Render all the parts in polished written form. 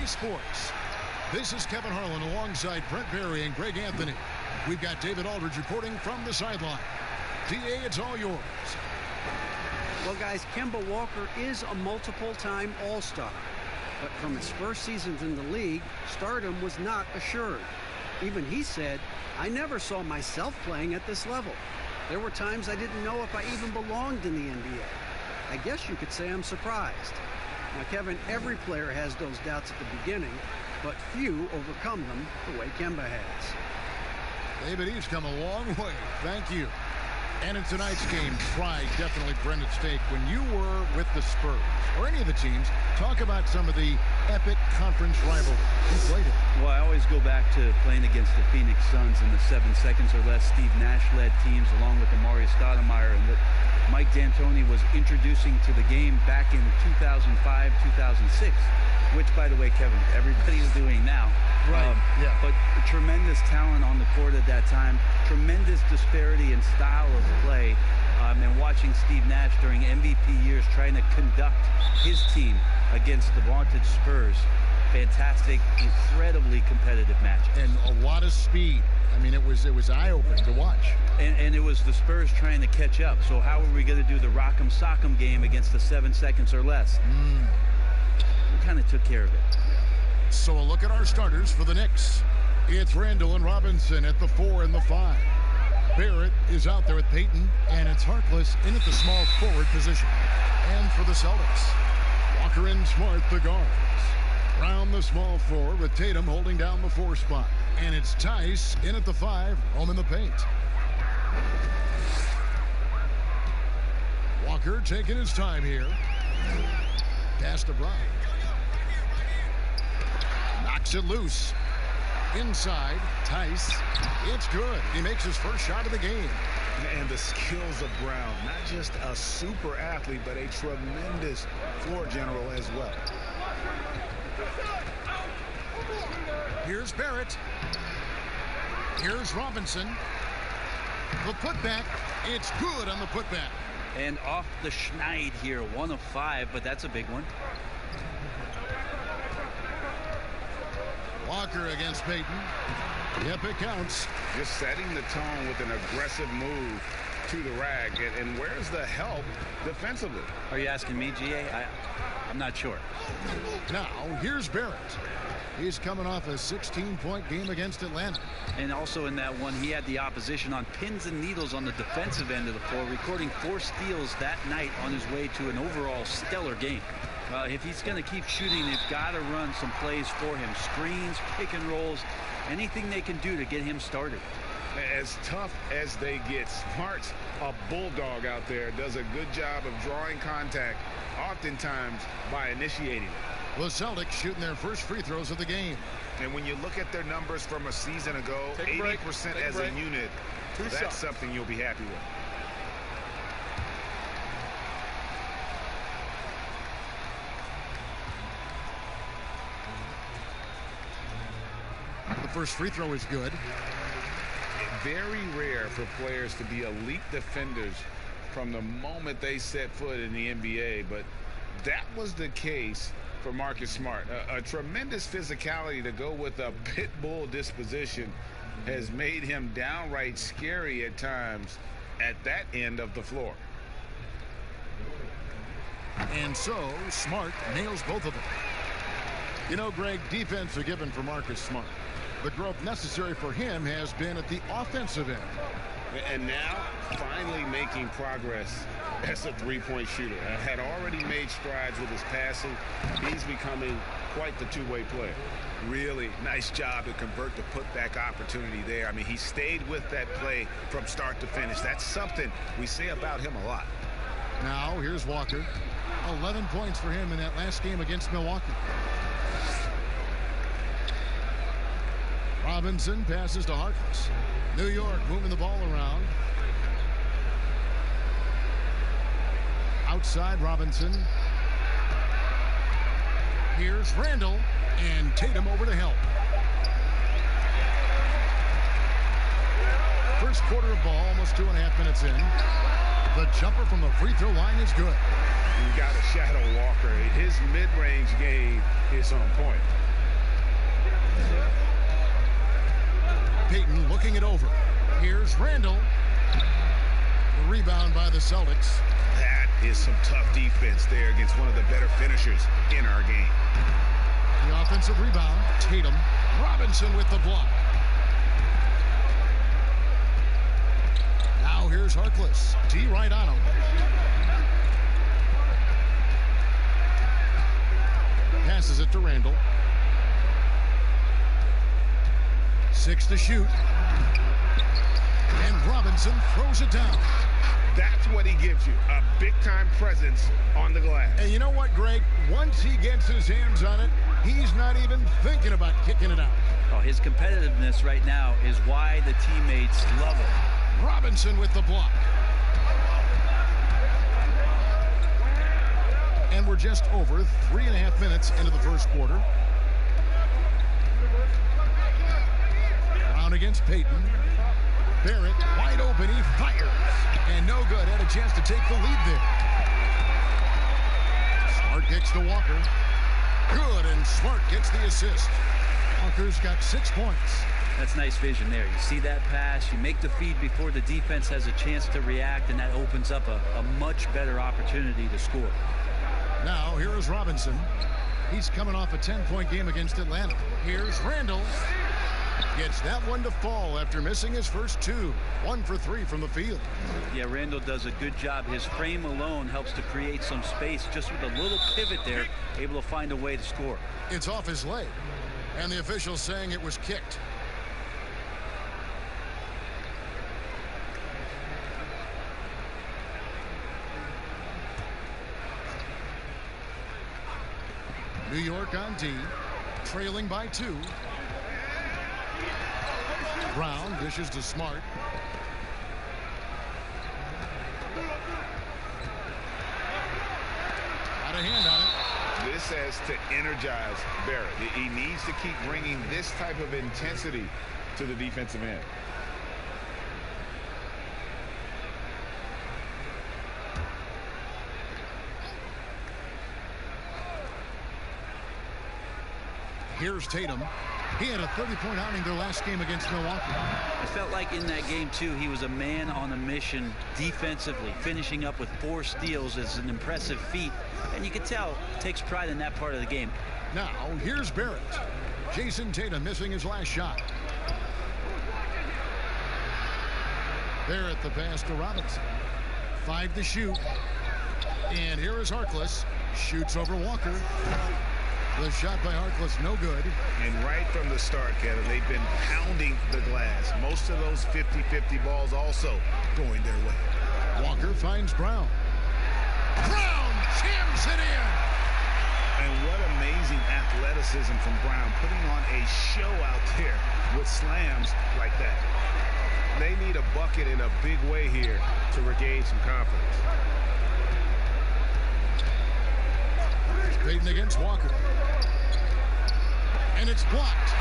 Sports. This is Kevin Harlan alongside Brent Barry and Greg Anthony. We've got David Aldridge reporting from the sideline. DA, it's all yours. Well, guys, Kemba Walker is a multiple-time All-Star. But from his first seasons in the league, stardom was not assured. Even he said, "I never saw myself playing at this level. There were times I didn't know if I even belonged in the NBA. I guess you could say I'm surprised." Now, Kevin, every player has those doubts at the beginning, but few overcome them the way Kemba has. David, he's come a long way. Thank you. And in tonight's game, pride definitely brought at stake. When you were with the Spurs, or any of the teams, talk about some of the epic conference rivalry. You played it. Well, I always go back to playing against the Phoenix Suns in the 7 seconds or less Steve Nash-led teams, along with Amari Stoudemire, and what Mike D'Antoni was introducing to the game back in 2005, 2006, which, by the way, Kevin, everybody's doing now. Right, yeah. But tremendous talent on the court at that time, tremendous disparity in style of play, and watching Steve Nash during MVP years trying to conduct his team against the vaunted Spurs. Fantastic, incredibly competitive match. And a lot of speed. I mean, it was eye-opening to watch. And it was the Spurs trying to catch up. So how are we going to do the rock'em sock'em game against the 7 seconds or less? We kind of took care of it. So a look at our starters for the Knicks. It's Randall and Robinson at the 4 and the 5. Barrett is out there with Payton, and it's Harkless in at the small forward position. And for the Celtics, Walker and Smart, the guards. Round the small 4 with Tatum holding down the 4 spot. And it's Tice in at the 5, home in the paint. Walker taking his time here. Pass to Brown. Knocks it loose. Inside, Tice. It's good. He makes his first shot of the game. And the skills of Brown, not just a super athlete, but a tremendous floor general as well. Here's Barrett. Here's Robinson. The putback. It's good on the putback. And off the schneid here, 1 of 5, but that's a big one. Walker against Payton. Yep, it counts. Just setting the tone with an aggressive move to the rack. And where's the help defensively? Are you asking me, GA? I'm not sure. Now, here's Barrett. He's coming off a 16-point game against Atlanta. And also in that one, he had the opposition on pins and needles on the defensive end of the floor, recording 4 steals that night on his way to an overall stellar game. If he's going to keep shooting, they've got to run some plays for him. Screens, pick and rolls, anything they can do to get him started. As tough as they get, Smart's a bulldog out there, does a good job of drawing contact, oftentimes by initiating it. The Celtics shooting their first free throws of the game. And when you look at their numbers from a season ago, 80% as a unit, that's something you'll be happy with. The first free throw is good. Very rare for players to be elite defenders from the moment they set foot in the NBA, but that was the case for Marcus Smart. A tremendous physicality to go with a pit bull disposition has made him downright scary at times at that end of the floor. And so Smart nails both of them. You know, Greg, defense a given for Marcus Smart. The growth necessary for him has been at the offensive end. And now finally making progress as a three-point shooter. Had already made strides with his passing. He's becoming quite the two-way player. Really nice job to convert the putback opportunity there. I mean, he stayed with that play from start to finish. That's something we say about him a lot. Now here's Walker. 11 points for him in that last game against Milwaukee. Robinson passes to Harkless. New York moving the ball around. Outside Robinson. Here's Randall, and Tatum over to help. First quarter of ball, almost 2.5 minutes in. The jumper from the free throw line is good. You got to shadow Walker. His mid-range game is on point. Payton looking it over. Here's Randall. Rebound by the Celtics. That is some tough defense there against one of the better finishers in our game. The offensive rebound. Tatum. Robinson with the block. Now here's Harkless. D right on him. Passes it to Randall. 6 to shoot. And Robinson throws it down. That's what he gives you, a big-time presence on the glass. And you know what, Greg? Once he gets his hands on it, he's not even thinking about kicking it out. Oh, his competitiveness right now is why the teammates love him. Robinson with the block. And we're just over 3.5 minutes into the first quarter. Brown against Payton. Barrett wide open. He fires. And no good. Had a chance to take the lead there. Smart kicks to Walker. Good, and Smart gets the assist. Walker's got 6 points. That's nice vision there. You see that pass, you make the feed before the defense has a chance to react, and that opens up a much better opportunity to score. Now here is Robinson. He's coming off a 10-point game against Atlanta. Here's Randall. Gets that one to fall after missing his first 2. 1 for 3 from the field. Yeah, Randall does a good job. His frame alone helps to create some space. Just with a little pivot there, able to find a way to score. It's off his leg, and the official saying it was kicked. New York on D, trailing by 2. Brown dishes to Smart. Got a hand on it. This has to energize Barrett. He needs to keep bringing this type of intensity to the defensive end. Here's Tatum. He had a 30-point outing their last game against Milwaukee. I felt like in that game, too, he was a man on a mission defensively. Finishing up with 4 steals is an impressive feat. And you can tell, takes pride in that part of the game. Now, here's Barrett. Jason Tatum missing his last shot. Barrett the pass to Robinson. 5 to shoot. And here is Harkless. Shoots over Walker. The shot by Harkless, no good. And right from the start, Kevin, they've been pounding the glass. Most of those 50-50 balls also going their way. Walker finds Brown. Brown jams it in. And what amazing athleticism from Brown, putting on a show out there with slams like that. They need a bucket in a big way here to regain some confidence. Payton against Walker. And it's blocked.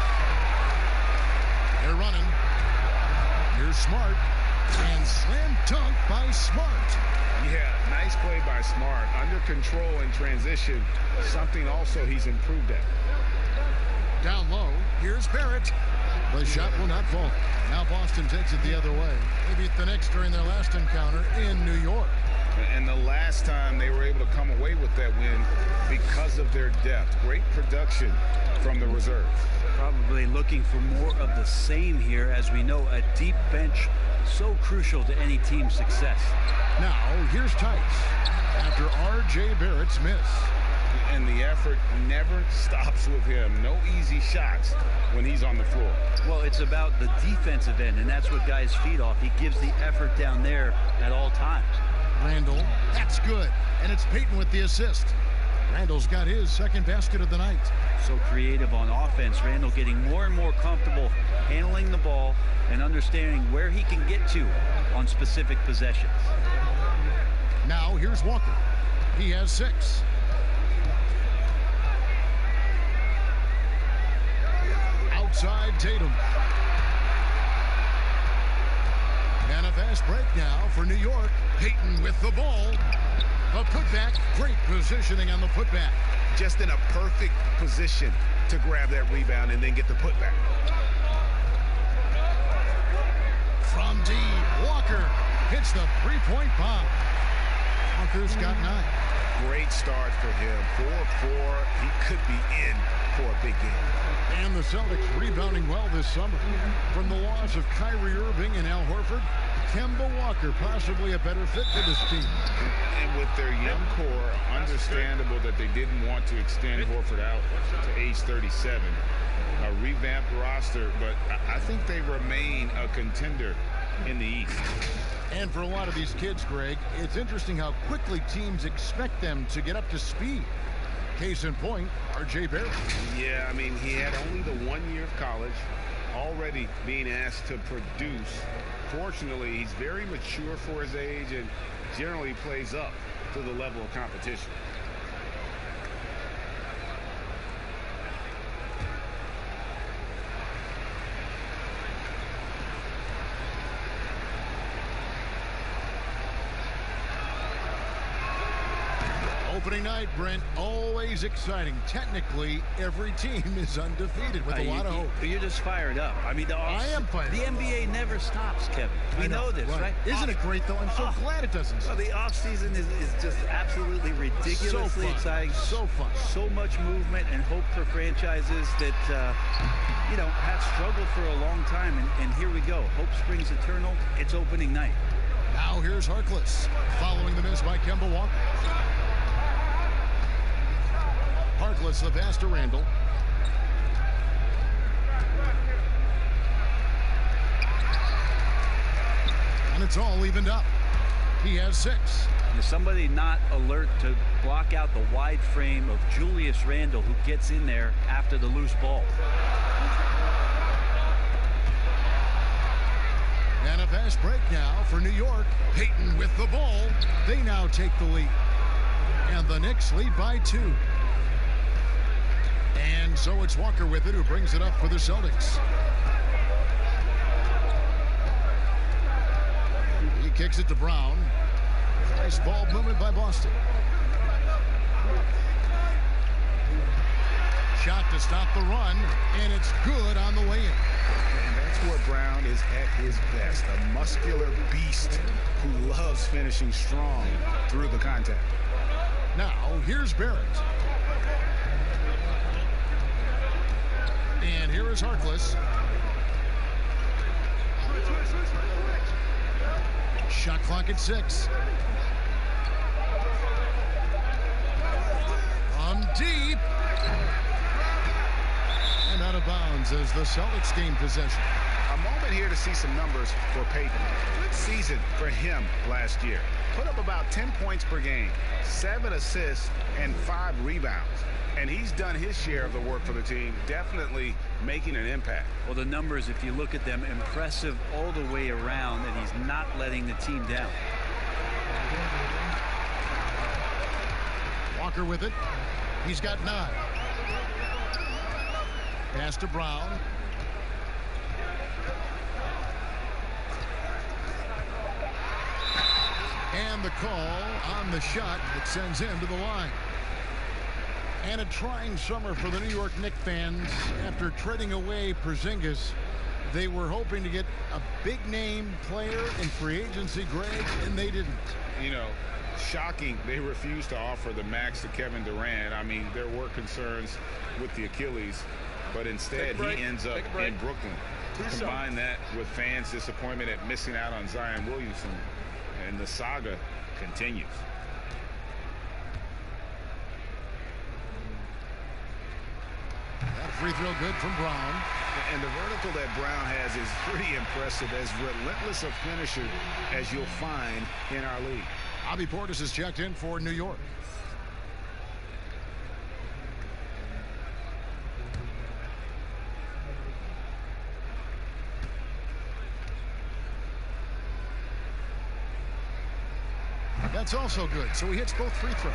They're running. Here's Smart. And slam dunk by Smart. Yeah, nice play by Smart. Under control in transition. Something also he's improved at. Down low. Here's Barrett. The shot will not fall. Now Boston takes it the other way. They beat the Knicks during their last encounter in New York. And the last time they were able to come away with that win because of their depth. Great production from the reserves. Probably looking for more of the same here. As we know, a deep bench so crucial to any team's success. Now here's Tice after R.J. Barrett's miss. And the effort never stops with him. No easy shots when he's on the floor. Well, it's about the defensive end, and that's what guys feed off. He gives the effort down there at all times. Randall, that's good. And it's Payton with the assist. Randall's got his second basket of the night. So creative on offense. Randall getting more and more comfortable handling the ball and understanding where he can get to on specific possessions. Now here's Walker. He has 6. Outside Tatum. And a fast break now for New York. Payton with the ball. A putback. Great positioning on the putback. Just in a perfect position to grab that rebound and then get the putback. From deep, Walker hits the three-point bomb. Walker's got 9. Great start for him. 4-4. He could be in for a big game. And the Celtics rebounding well this summer. From the loss of Kyrie Irving and Al Horford, Kemba Walker possibly a better fit for this team. And with their young core, understandable that they didn't want to extend Horford out to age 37. A revamped roster, but I think they remain a contender in the East. And for a lot of these kids, Greg, it's interesting how quickly teams expect them to get up to speed. Case in point, R.J. Barrett. Yeah, I mean, he had only the 1 year of college, already being asked to produce. Fortunately, he's very mature for his age and generally plays up to the level of competition. Opening night, Brent, always exciting. Technically, every team is undefeated with a lot of hope. You're just fired up. I mean, I am fired up. The NBA never stops, Kevin. We know this, right? Isn't it great, though? I'm so glad it doesn't stop. Well, the offseason is just absolutely ridiculously exciting. So fun. So much movement and hope for franchises that, have struggled for a long time. And here we go. Hope springs eternal. It's opening night. Now here's Harkless, following the miss by Kemba Walker. Harkless, the pass to Randall. And it's all evened up. He has 6. Is somebody not alert to block out the wide frame of Julius Randle, who gets in there after the loose ball? And a fast break now for New York. Payton with the ball. They now take the lead. And the Knicks lead by 2. And so it's Walker with it, who brings it up for the Celtics. He kicks it to Brown. Nice ball movement by Boston. Shot to stop the run, and it's good on the way in. And that's where Brown is at his best. A muscular beast who loves finishing strong through the contact. Now, here's Barrett. And here is Harkless. Shot clock at 6. From deep. And out of bounds as the Celtics gain possession. A moment here to see some numbers for Payton. Good season for him last year. Put up about 10 points per game, 7 assists, and 5 rebounds. And he's done his share of the work for the team, definitely making an impact. Well, the numbers, if you look at them, impressive all the way around, and he's not letting the team down. Walker with it. He's got 9. Pass to Brown. And the call on the shot that sends him to the line. And a trying summer for the New York Knicks fans. After trading away Porzingis, they were hoping to get a big-name player in free agency, Greg, and they didn't. You know, shocking they refused to offer the max to Kevin Durant. I mean, there were concerns with the Achilles, but instead he ends up in Brooklyn. Combine that with fans' disappointment at missing out on Zion Williamson, and the saga continues. That free throw good from Brown. And the vertical that Brown has is pretty impressive, as relentless a finisher as you'll find in our league. Bobby Portis is checked in for New York. That's also good. So he hits both free throws.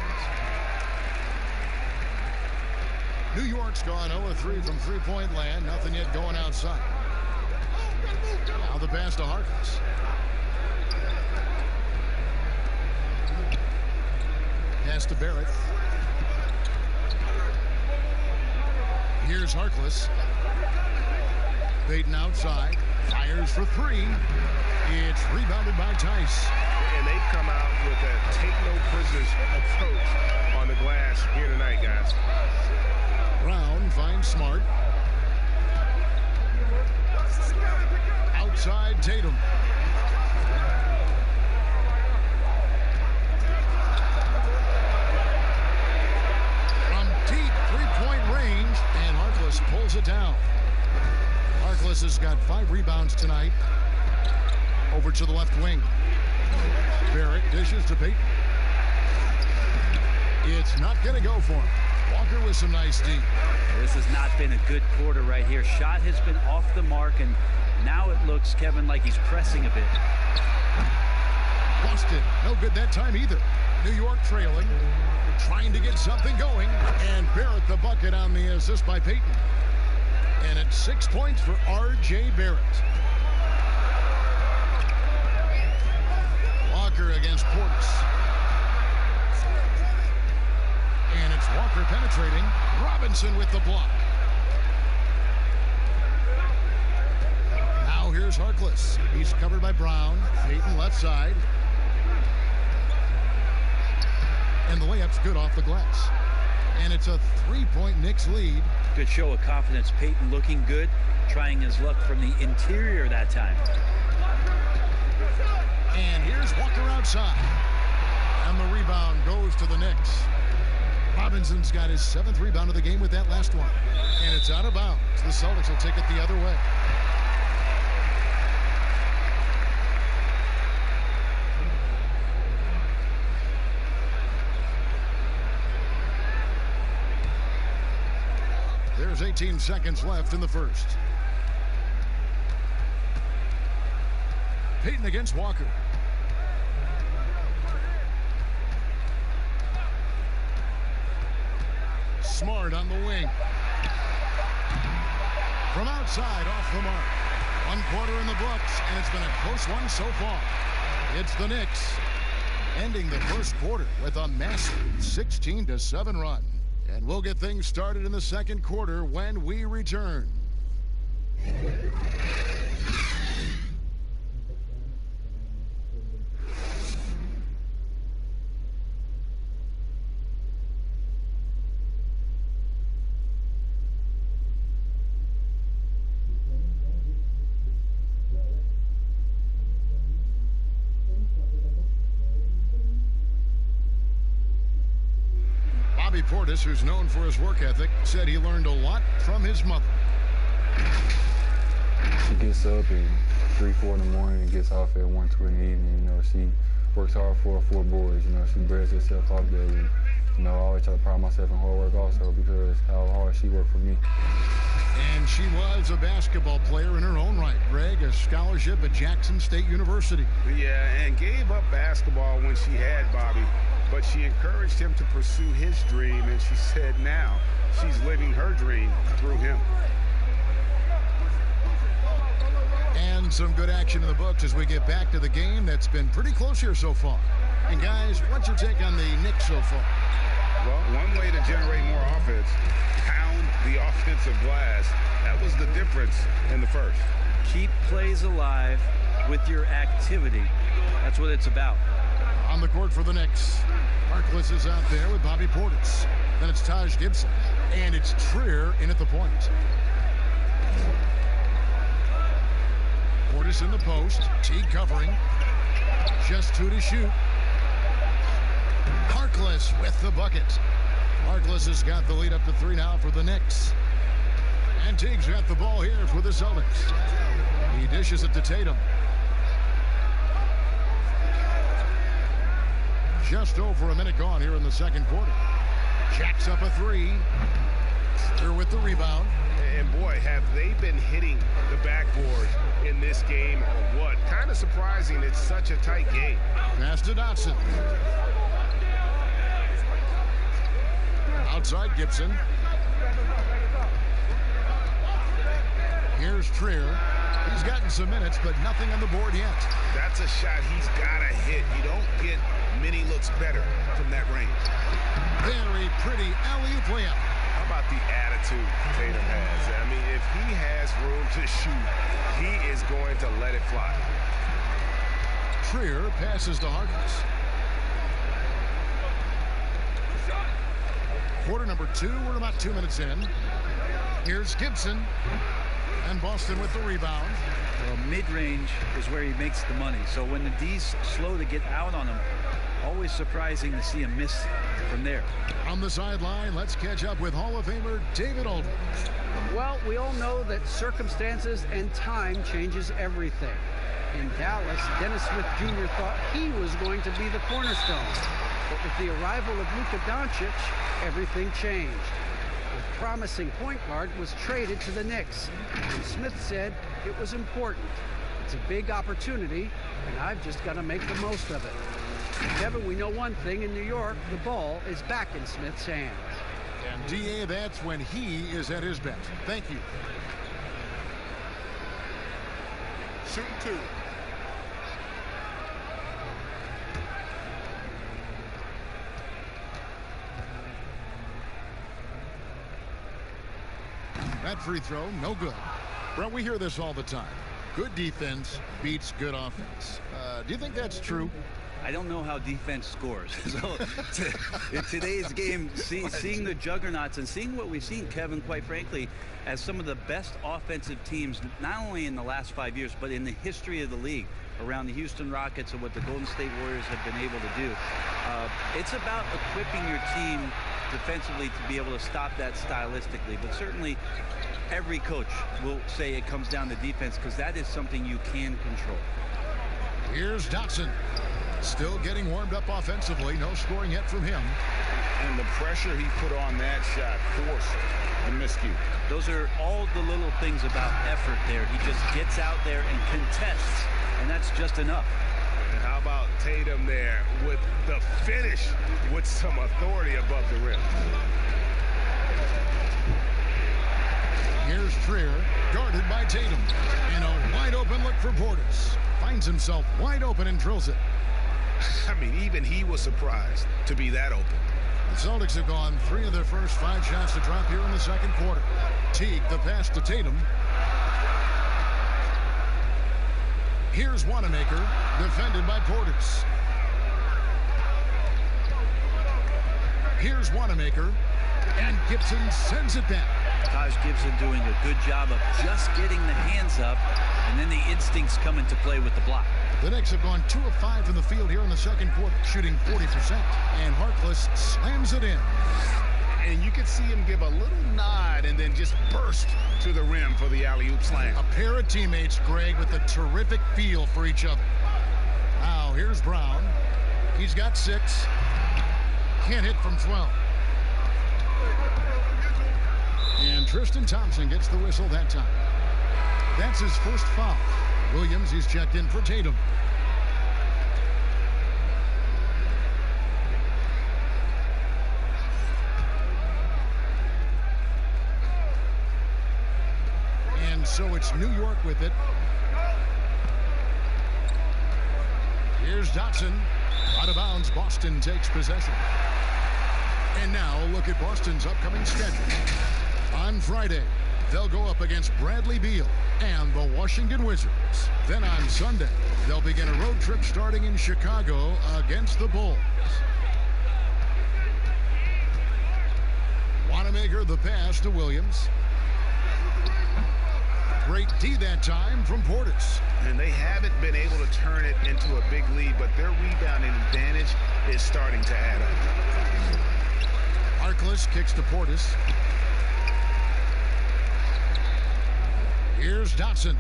New York's gone 0-3 from three-point land. Nothing yet going outside. Now the pass to Harkless. Pass to Barrett. Here's Harkless. Payton outside. Fires for three. It's rebounded by Tice. And they come out with a take-no-prisoners approach on the glass here tonight, guys. Brown finds Smart. Outside Tatum. From deep three-point range, and Harkless pulls it down. Harkless has got 5 rebounds tonight. Over to the left wing. Barrett dishes to Payton. It's not going to go for him. Walker with some nice D. This has not been a good quarter right here. Shot has been off the mark, and now it looks, Kevin, like he's pressing a bit. Busted. No good that time either. New York trailing. Trying to get something going. And Barrett the bucket on the assist by Payton. And it's 6 points for R.J. Barrett. Walker against Portis. And it's Walker penetrating. Robinson with the block. Now here's Harkless. He's covered by Brown. Payton left side. And the layup's good off the glass. And it's a 3-point Knicks lead. Good show of confidence. Payton looking good. Trying his luck from the interior that time. And here's Walker outside. And the rebound goes to the Knicks. Robinson's got his 7th rebound of the game with that last one. And it's out of bounds. The Celtics will take it the other way. There's 18 seconds left in the first. Payton against Walker. Smart on the wing. From outside, off the mark. 1 quarter in the books, and it's been a close one so far. It's the Knicks ending the first quarter with a massive 16-7 run. And we'll get things started in the second quarter when we return. Portis, who's known for his work ethic, said he learned a lot from his mother. She gets up at 3, 4 in the morning and gets off at 1, 2 in the evening. You know, she works hard for her 4 boys. You know, she bears herself out daily. You know, I always try to pride myself in hard work also because how hard she worked for me. And she was a basketball player in her own right. Greg, a scholarship at Jackson State University. Yeah, and gave up basketball when she had Bobby. But she encouraged him to pursue his dream, and she said now she's living her dream through him. And some good action in the books as we get back to the game that's been pretty close here so far. And guys, what's your take on the Knicks so far? Well, one way to generate more offense, pound the offensive glass. That was the difference in the first. Keep plays alive with your activity. That's what it's about. On the court for the Knicks. Harkless is out there with Bobby Portis. Then it's Taj Gibson. And it's Trier in at the point. Portis in the post. T covering. Just 2 to shoot. Harkless with the bucket. Harkless has got the lead up to 3 now for the Knicks. And Teague's got the ball here for the Celtics. He dishes it to Tatum. Just over a minute gone here in the second quarter. Jacks up a 3. They're with the rebound. And boy, have they been hitting the backboard in this game or what? Kind of surprising it's such a tight game. Pass to Dotson. Outside Gibson. Here's Trier. He's gotten some minutes, but nothing on the board yet. That's a shot he's got to hit. You don't get many looks better from that range. Very pretty alley-oop layup. How about the attitude Tatum has? I mean, if he has room to shoot, he is going to let it fly. Trier passes to Harkless. Quarter number 2. We're about 2 minutes in. Here's Gibson. And Boston with the rebound. Well, mid-range is where he makes the money. So when the D's slow to get out on him, always surprising to see him miss from there. On the sideline, let's catch up with Hall of Famer David Aldridge. Well, we all know that circumstances and time changes everything. In Dallas, Dennis Smith Jr. thought he was going to be the cornerstone. But with the arrival of Luka Doncic, everything changed. A promising point guard was traded to the Knicks, and Smith said it was important. It's a big opportunity, and I've just got to make the most of it. Kevin, we know one thing in New York, the ball is back in Smith's hands. And DA, that's when he is at his best. Thank you. Shooting 2. That free throw, no good. Brett, we hear this all the time. Good defense beats good offense. Do you think that's true? I don't know how defense scores. So in today's game, seeing the juggernauts and seeing what we've seen, Kevin, quite frankly, as some of the best offensive teams, not only in the last 5 years, but in the history of the league, around the Houston Rockets and what the Golden State Warriors have been able to do. It's about equipping your team defensively to be able to stop that stylistically. But certainly every coach will say it comes down to defense, because that is something you can control. Here's Dotson. Still getting warmed up offensively. No scoring yet from him. And the pressure he put on that shot forced the miscue. Those are all the little things about effort there. He just gets out there and contests, and that's just enough. And how about Tatum there with the finish with some authority above the rim? Here's Trier, guarded by Tatum. And a wide open look for Portis. Finds himself wide open and drills it. I mean, even he was surprised to be that open. The Celtics have gone 3 of their first 5 shots to drop here in the second quarter. Teague, the pass to Tatum. Here's Wanamaker, defended by Portis. Here's Wanamaker, and Gibson sends it back. Taj Gibson doing a good job of just getting the hands up, and then the instincts come into play with the block. The Knicks have gone 2 of 5 from the field here in the second quarter, shooting 40%. And Harkless slams it in. And you could see him give a little nod and then just burst to the rim for the alley-oop slam. A pair of teammates, Greg, with a terrific feel for each other. Now, here's Brown. He's got 6. Can't hit from 12. And Tristan Thompson gets the whistle that time. That's his first foul. Williams, he's checked in for Tatum. And so it's New York with it. Here's Dotson. Out of bounds, Boston takes possession. And now look at Boston's upcoming schedule. On Friday, they'll go up against Bradley Beal and the Washington Wizards. Then on Sunday, they'll begin a road trip starting in Chicago against the Bulls. Wanamaker the pass to Williams. Great D that time from Portis. And they haven't been able to turn it into a big lead, but their rebounding advantage is starting to add up. Harkless kicks to Portis. Here's Dotson.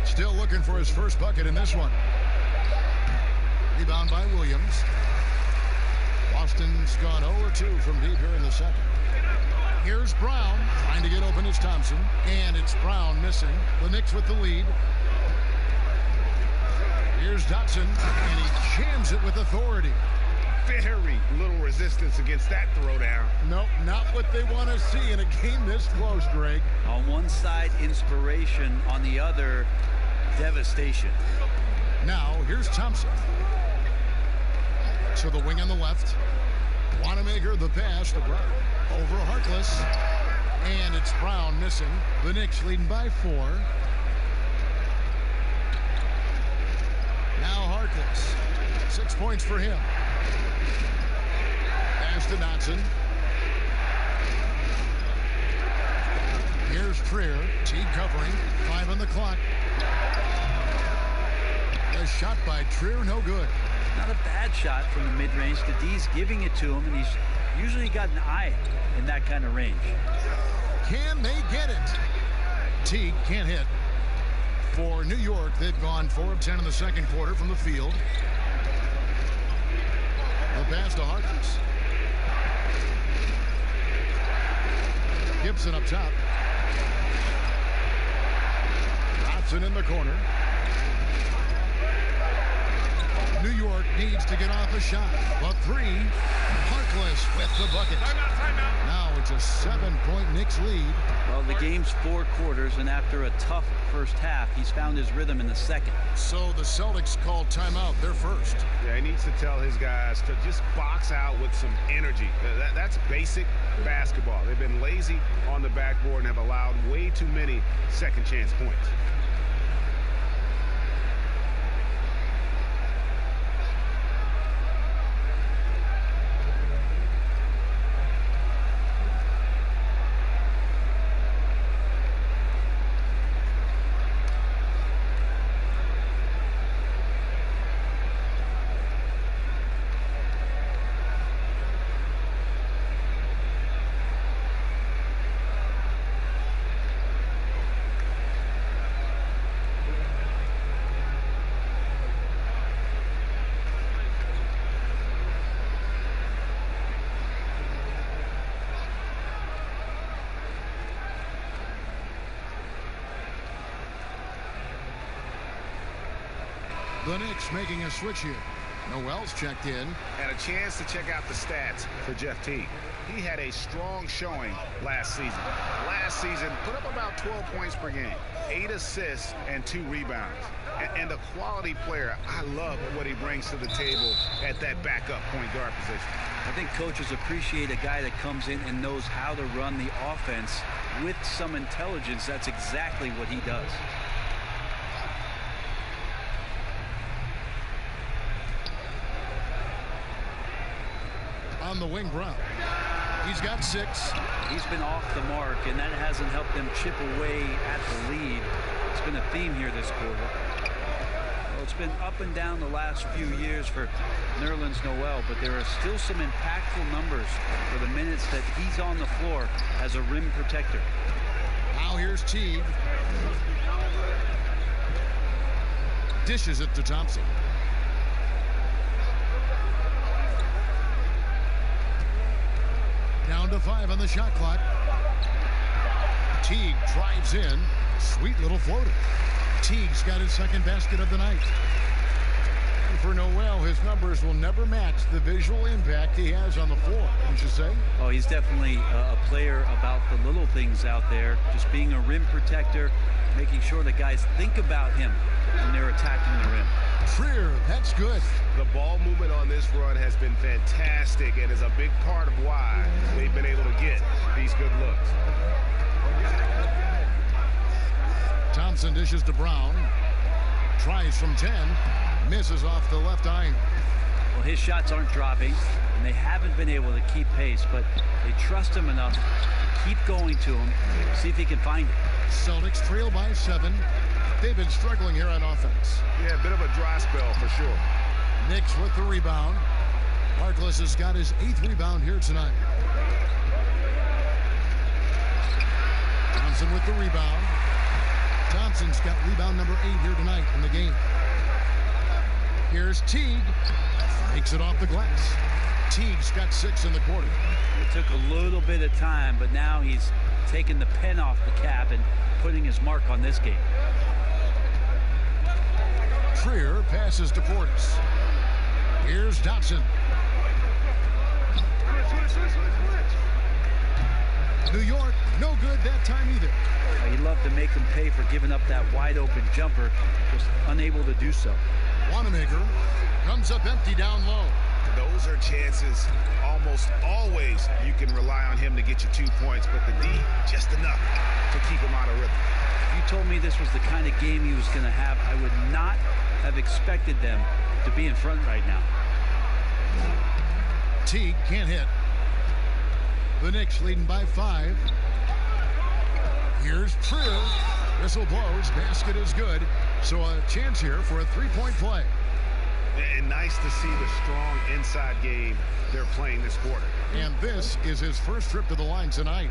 Still looking for his first bucket in this one. Rebound by Williams. Boston's gone 0-2 from deep here in the second. Here's Brown trying to get open as Thompson. And it's Brown missing. The Knicks with the lead. Here's Dotson. And he jams it with authority. Very little resistance against that throwdown. Nope, not what they want to see in a game this close, Greg. On one side, inspiration. On the other, devastation. Now, here's Thompson. To the wing on the left. Wanamaker the pass to Brown. Over Harkless. And it's Brown missing. The Knicks leading by 4. Now Harkless. 6 points for him. Pass to Dotson. Here's Trier. Teague covering. 5 on the clock. A shot by Trier, no good. Not a bad shot from the mid-range. The D's giving it to him, and he's usually got an eye in that kind of range. Can they get it? Teague can't hit. For New York, they've gone 4 of 10 in the second quarter from the field. The pass to Harkless. Gibson up top. Dotson in the corner. New York needs to get off a shot. But 3. Harkless with the bucket. Timeout. Now it's a 7-point Knicks lead. Well, the game's 4 quarters, and after a tough first half, he's found his rhythm in the second. So the Celtics called timeout. They're first. Yeah, he needs to tell his guys to just box out with some energy. That's basic basketball. They've been lazy on the backboard and have allowed way too many second chance points. The Knicks making a switch here. Noel's checked in. And a chance to check out the stats for Jeff Teague. He had a strong showing last season. Last season, put up about 12 points per game, 8 assists, and 2 rebounds. And a quality player. I love what he brings to the table at that backup point guard position. I think coaches appreciate a guy that comes in and knows how to run the offense with some intelligence. That's exactly what he does. On the wing, Brown. He's got 6. He's been off the mark, and that hasn't helped them chip away at the lead. It's been a theme here this quarter. Well, it's been up and down the last few years for Nerlens Noel, but there are still some impactful numbers for the minutes that he's on the floor as a rim protector. Now here's Teague. Dishes it to Thompson. Down to 5 on the shot clock. Teague drives in. Sweet little floater. Teague's got his second basket of the night. And for Noel, his numbers will never match the visual impact he has on the floor, wouldn't you say? Oh, he's definitely a player about the little things out there. Just being a rim protector, making sure that guys think about him when they're attacking the rim. Trier, that's good. The ball movement on this run has been fantastic and is a big part of why they've been able to get these good looks. Thompson dishes to Brown. Tries from 10. Misses off the left iron. Well, his shots aren't dropping, and they haven't been able to keep pace, but they trust him enough to keep going to him, see if he can find it. Celtics trail by 7. They've been struggling here on offense. Yeah, a bit of a dry spell for sure. Knicks with the rebound. Harkless has got his 8th rebound here tonight. Thompson with the rebound. Thompson's got rebound number 8 here tonight in the game. Here's Teague. Makes it off the glass. Teague's got 6 in the quarter. It took a little bit of time, but now he's taking the pen off the cap and putting his mark on this game. Trier passes to Portis. Here's Dotson. New York, no good that time either. He'd love to make them pay for giving up that wide open jumper, just unable to do so. Wanamaker comes up empty down low. Those are chances almost always you can rely on him to get you 2 points, but the D, just enough to keep him out of rhythm. If you told me this was the kind of game he was going to have, I would not have expected them to be in front right now. Teague can't hit. The Knicks leading by 5. Here's Trier. Whistle blows. Basket is good. So a chance here for a three-point play. And nice to see the strong inside game they're playing this quarter. And this is his first trip to the line tonight.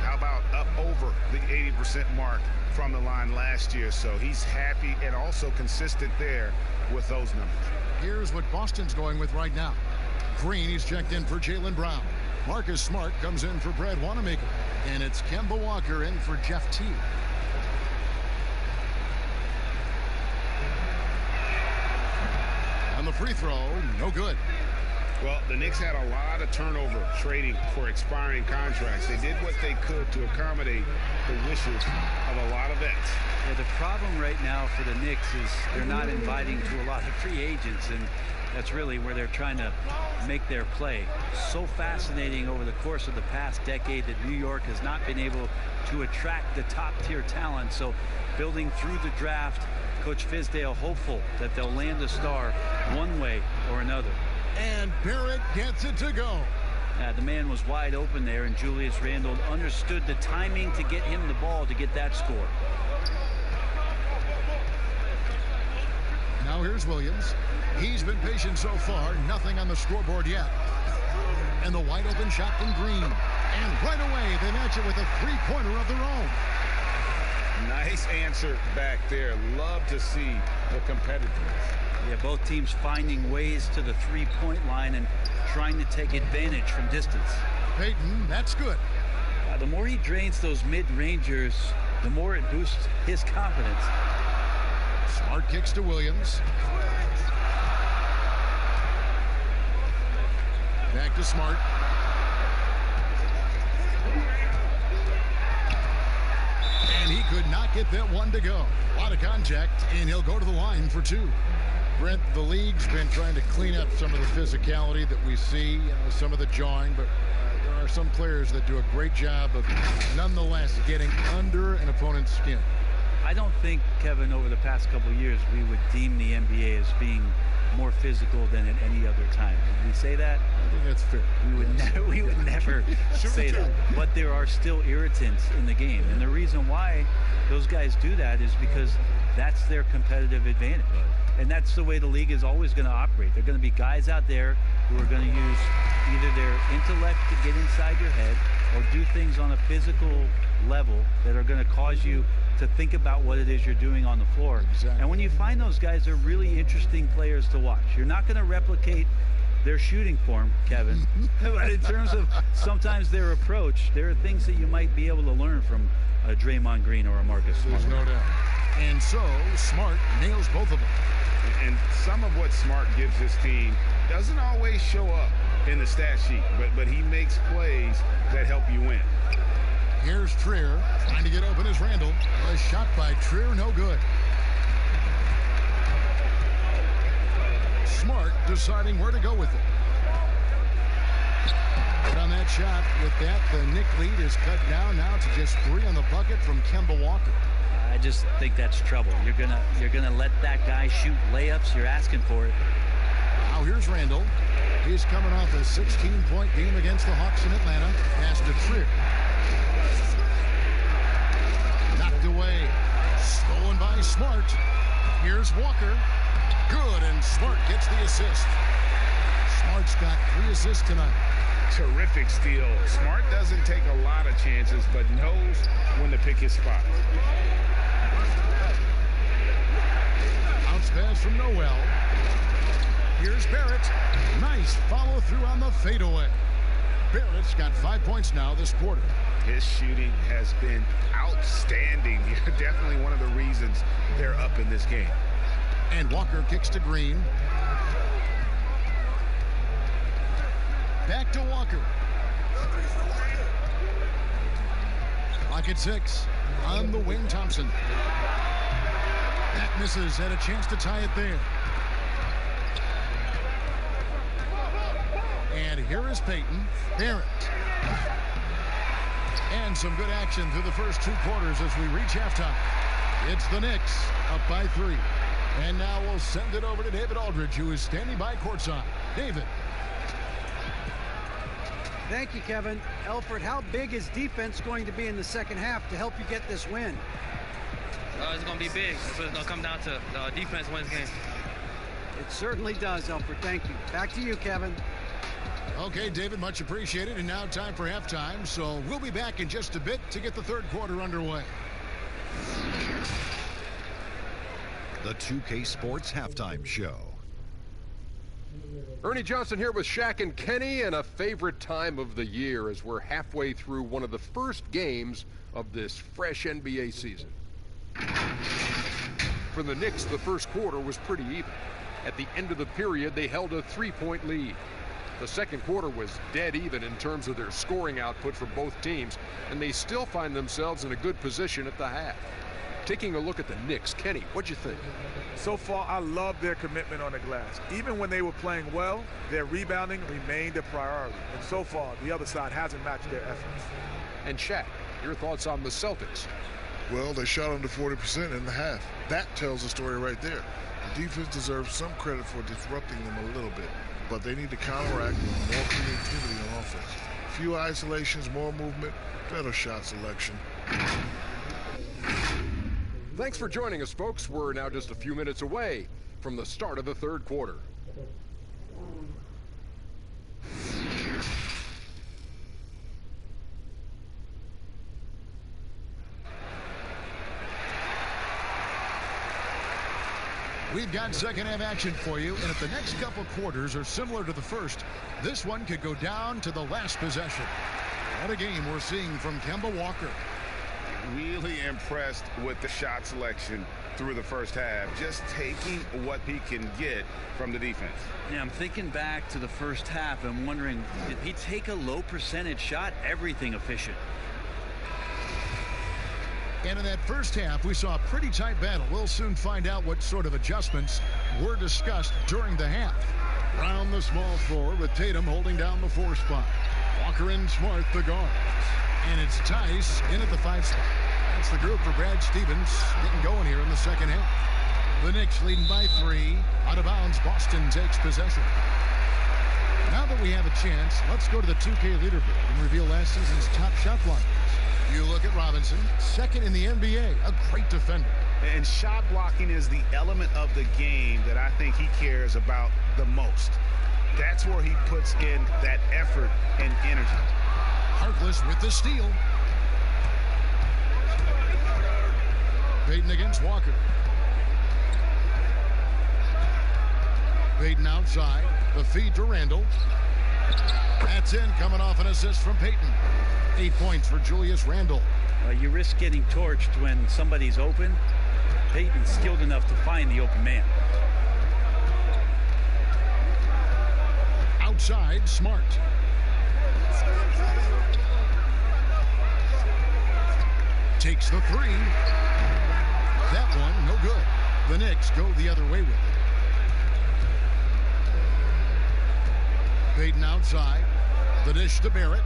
How about up over the 80% mark from the line last year? So he's happy and also consistent there with those numbers. Here's what Boston's going with right now. Green, he's checked in for Jaylen Brown. Marcus Smart comes in for Brad Wanamaker. And it's Kemba Walker in for Jeff Teague. On the free throw, no good. Well, the Knicks had a lot of turnover trading for expiring contracts. They did what they could to accommodate the wishes of a lot of vets. Yeah, the problem right now for the Knicks is they're not inviting to a lot of free agents, and that's really where they're trying to make their play. So fascinating over the course of the past decade that New York has not been able to attract the top-tier talent. So building through the draft, Coach Fizdale hopeful that they'll land a star one way or another. And Barrett gets it to go. The man was wide open there, and Julius Randle understood the timing to get him the ball to get that score. Now here's Williams. He's been patient so far. Nothing on the scoreboard yet. And the wide open shot from Green. And right away they match it with a three-pointer of their own. Nice answer back there. Love to see the competitiveness. Yeah, both teams finding ways to the three-point line and trying to take advantage from distance. Payton, that's good. The more he drains those mid-rangers, the more it boosts his confidence. Smart kicks to Williams. Back to Smart. And he could not get that one to go. A lot of contact, and he'll go to the line for 2. Brent, the league's been trying to clean up some of the physicality that we see, some of the jawing, but there are some players that do a great job of nonetheless getting under an opponent's skin. I don't think, Kevin, over the past couple of years, we would deem the NBA as being more physical than at any other time. Would we say that? I think that's fair. We would never say that. But there are still irritants in the game. And the reason why those guys do that is because that's their competitive advantage. And that's the way the league is always going to operate. There are going to be guys out there who are going to use either their intellect to get inside your head or do things on a physical level that are going to cause you to think about what it is you're doing on the floor. Exactly. And when you find those guys, they're really interesting players to watch. You're not going to replicate their shooting form, Kevin. But in terms of sometimes their approach, there are things that you might be able to learn from a Draymond Green or a Marcus Smart. There's no doubt. And so Smart nails both of them. And some of what Smart gives his team doesn't always show up in the stat sheet, but he makes plays that help you win. Here's Trier trying to get open as Randle. A shot by Trier, no good. Smart deciding where to go with it. But on that shot, with that, the Knick lead is cut down now to just 3 on the bucket from Kemba Walker. I just think that's trouble. You're gonna let that guy shoot layups. You're asking for it. Now here's Randle. He's coming off a 16-point game against the Hawks in Atlanta. Pass to Trier. Knocked away. Stolen by Smart. Here's Walker. Good, and Smart gets the assist. Smart's got 3 assists tonight. Terrific steal. Smart doesn't take a lot of chances, but knows when to pick his spot. Bounce pass from Noel. Here's Barrett. Nice follow through on the fadeaway. Barrett's got 5 points now this quarter. His shooting has been outstanding. Definitely one of the reasons they're up in this game. And Walker kicks to Green. Back to Walker. Clock at 6. On the wing, Thompson. That misses. Had a chance to tie it there. And here is Peyton. Barrett. And some good action through the first 2 quarters as we reach halftime. It's the Knicks up by 3. And now we'll send it over to David Aldridge, who is standing by courtside. David. Thank you, Kevin. Elfrid, how big is defense going to be in the second half to help you get this win? It's going to be big. So it's going to come down to defense wins games. It certainly does, Elfrid. Thank you. Back to you, Kevin. Okay, David, much appreciated. And now time for halftime. So we'll be back in just a bit to get the third quarter underway. The 2K Sports Halftime Show. Ernie Johnson here with Shaq and Kenny, and a favorite time of the year as we're halfway through one of the first games of this fresh NBA season. For the Knicks, the first quarter was pretty even. At the end of the period, they held a 3-point lead. The second quarter was dead even in terms of their scoring output for both teams, and they still find themselves in a good position at the half. Taking a look at the Knicks, Kenny, what'd you think? So far, I love their commitment on the glass. Even when they were playing well, their rebounding remained a priority. And so far, the other side hasn't matched their efforts. And Shaq, your thoughts on the Celtics? Well, they shot under 40% in the half. That tells the story right there. The defense deserves some credit for disrupting them a little bit, but they need to counteract with more creativity on offense. Few isolations, more movement, better shot selection. Thanks for joining us, folks. We're now just a few minutes away from the start of the third quarter. We've got second half action for you, and if the next couple quarters are similar to the first, this one could go down to the last possession. What a game we're seeing from Kemba Walker. Really impressed with the shot selection through the first half, just taking what he can get from the defense. Yeah, I'm thinking back to the first half and wondering, did he take a low percentage shot? Everything efficient. And in that first half, we saw a pretty tight battle. We'll soon find out what sort of adjustments were discussed during the half. Round the small floor with Tatum holding down the 4 spot. Walker and Smart the guard. And it's Tice in at the 5 spot. That's the group for Brad Stevens getting going here in the second half. The Knicks leading by 3. Out of bounds, Boston takes possession. Now that we have a chance, let's go to the 2K leaderboard and reveal last season's top shot blockers. You look at Robinson, second in the NBA, a great defender. And shot blocking is the element of the game that I think he cares about the most. That's where he puts in that effort and energy. Harkless with the steal. Peyton against Walker. Peyton outside. The feed to Randall. That's in, coming off an assist from Peyton. 8 points for Julius Randle. You risk getting torched when somebody's open. Peyton's skilled enough to find the open man. Outside, Smart. Takes the 3. That one, no good. The Knicks go the other way with it. Peyton outside. The dish to Barrett.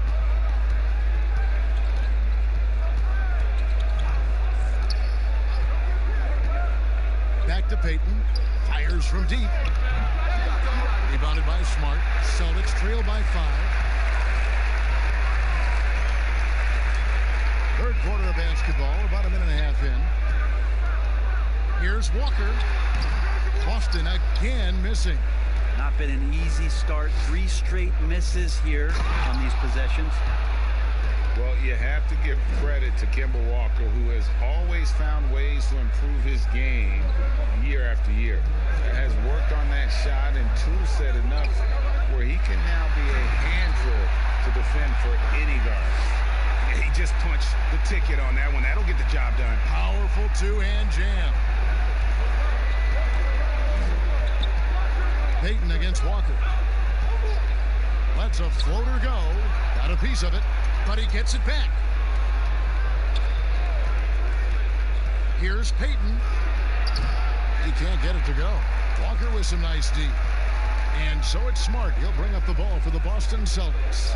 Back to Peyton. Fires from deep. Rebounded by Smart. Celtics trail by 5. Third quarter of basketball, about a minute and a half in. Here's Walker. Boston again missing. Not been an easy start. 3 straight misses here on these possessions. Well, you have to give credit to Kemba Walker, who has always found ways to improve his game year after year. Has worked on that shot and tool set enough where he can now be a handful to defend for any guard. Yeah, he just punched the ticket on that one. That'll get the job done. Powerful 2-hand jam. Peyton against Walker. Lets a floater go. Got a piece of it, but he gets it back. Here's Peyton. He can't get it to go. Walker with some nice D. And so it's Smart. He'll bring up the ball for the Boston Celtics.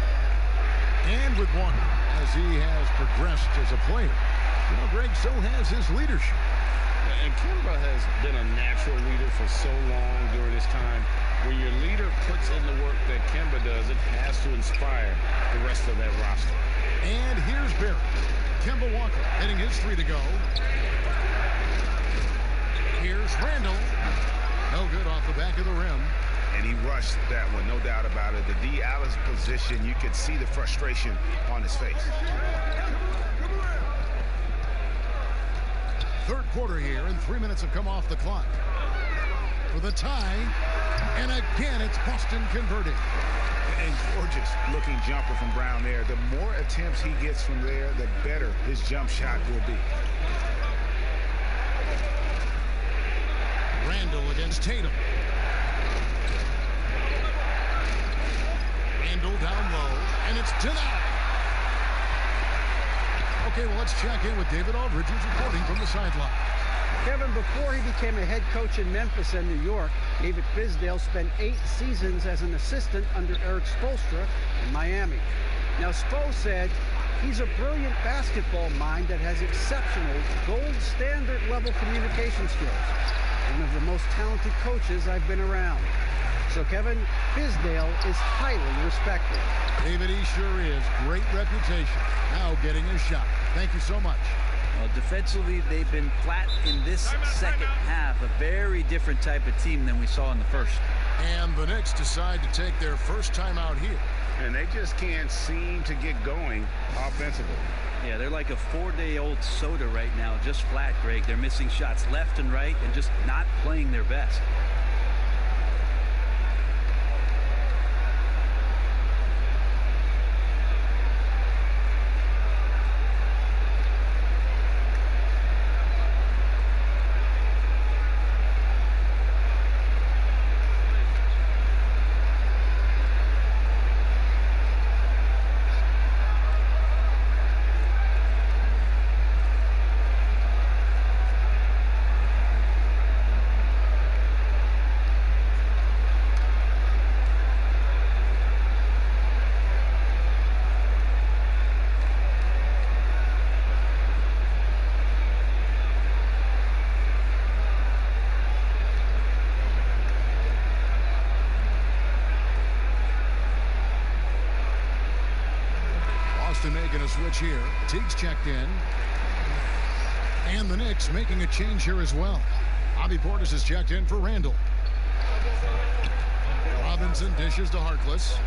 And with Walker, as he has progressed as a player, you know, Greg, so has his leadership. And Kemba has been a natural leader for so long during this time. When your leader puts in the work that Kemba does, it has to inspire the rest of that roster. And here's Barrett. Kemba Walker hitting his 3 to go. Here's Randall. No good off the back of the rim. And he rushed that one, no doubt about it. The D. Allen's position, you could see the frustration on his face. Third quarter here, and 3 minutes have come off the clock. For the tie, and again, it's Boston converting. A gorgeous looking jumper from Brown there. The more attempts he gets from there, the better his jump shot will be. Randall against Tatum. Randall down low, and it's denied. Okay, well, let's check in with David Aldridge, who's reporting from the sideline. Kevin, before he became a head coach in Memphis and New York, David Fizdale spent 8 seasons as an assistant under Eric Spoelstra in Miami. Now, Spo said he's a brilliant basketball mind that has exceptional gold standard level communication skills. One of the most talented coaches I've been around. So, Kevin, Fizdale is highly respected. David, he sure is. Great reputation. Now getting a shot. Thank you so much. Well, defensively, they've been flat in this second half. A very different type of team than we saw in the first. And the Knicks decide to take their first time out here. And they just can't seem to get going offensively. Yeah, they're like a 4-day-old soda right now, just flat, Greg. They're missing shots left and right and just not playing their best. Making a switch here. Teague's checked in. And the Knicks making a change here as well. Bobby Portis has checked in for Randall. Robinson dishes to Harkless.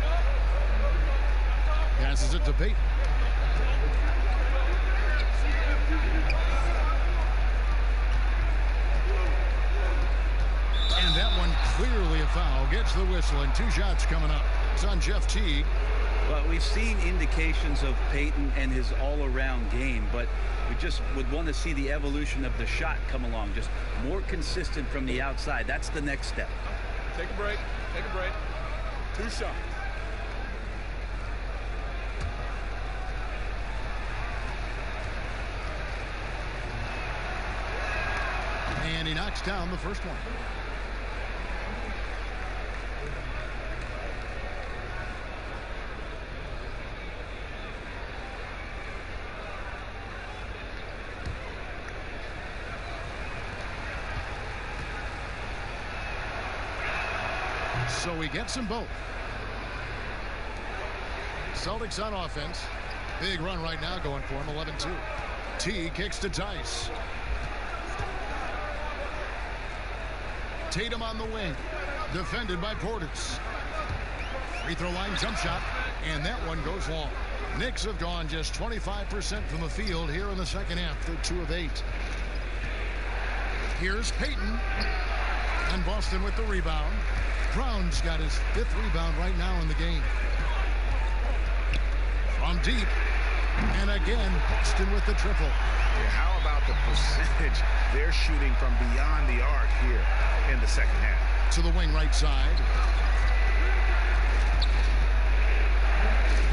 Passes it to Payton. And that one clearly a foul. Gets the whistle, and 2 shots coming up. It's on Jeff Teague. Well, we've seen indications of Payton and his all-around game, but we just would want to see the evolution of the shot come along, just more consistent from the outside. That's the next step. Take a break. Take a break. 2 shots. And he knocks down the first one. So he gets them both. Celtics on offense. Big run right now going for him, 11-2. T kicks to Tice. Tatum on the wing. Defended by Portis. Free throw line jump shot. And that one goes long. Knicks have gone just 25% from the field here in the second half. They're 2 of 8. Here's Payton. And Boston with the rebound. Brown's got his 5th rebound right now in the game. From deep. And again, Boston with the triple. Yeah, how about the percentage they're shooting from beyond the arc here in the second half? To the wing right side.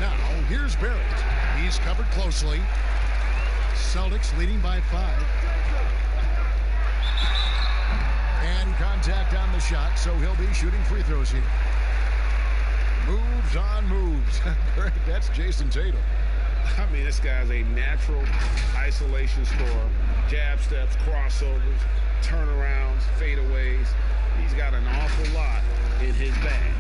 Now, here's Barrett. He's covered closely. Celtics leading by 5. And And contact on the shot, so he'll be shooting free throws here. Moves on moves. That's Jason Tatum. I mean, this guy's a natural isolation scorer. Jab steps, crossovers, turnarounds, fadeaways. He's got an awful lot in his bag.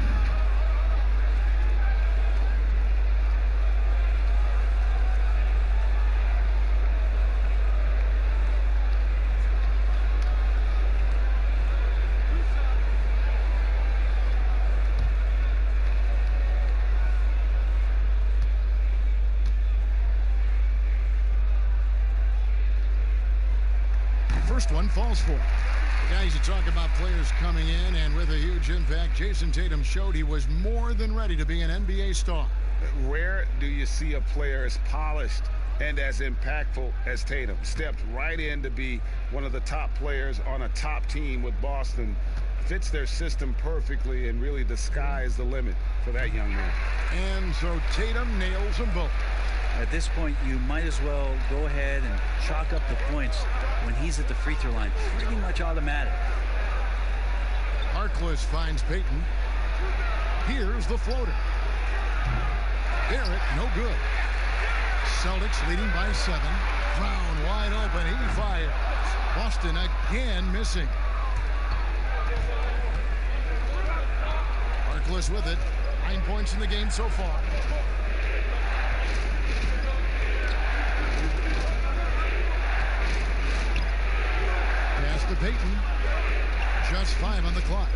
First one falls for him. The guys, you talk about players coming in and with a huge impact. Jason Tatum showed he was more than ready to be an NBA star. Rare do you see a player as polished and as impactful as Tatum. Stepped right in to be one of the top players on a top team with Boston. Fits their system perfectly, and really the sky is the limit for that young man. And so Tatum nails them both. At this point, you might as well go ahead and chalk up the points when he's at the free throw line. Pretty much automatic. Harkless finds Payton. Here's the floater. Barrett, no good. Celtics leading by 7. Brown wide open. He fires. Boston again missing. Harkless with it. 9 points in the game so far. Pass to Payton. Just 5 on the clock.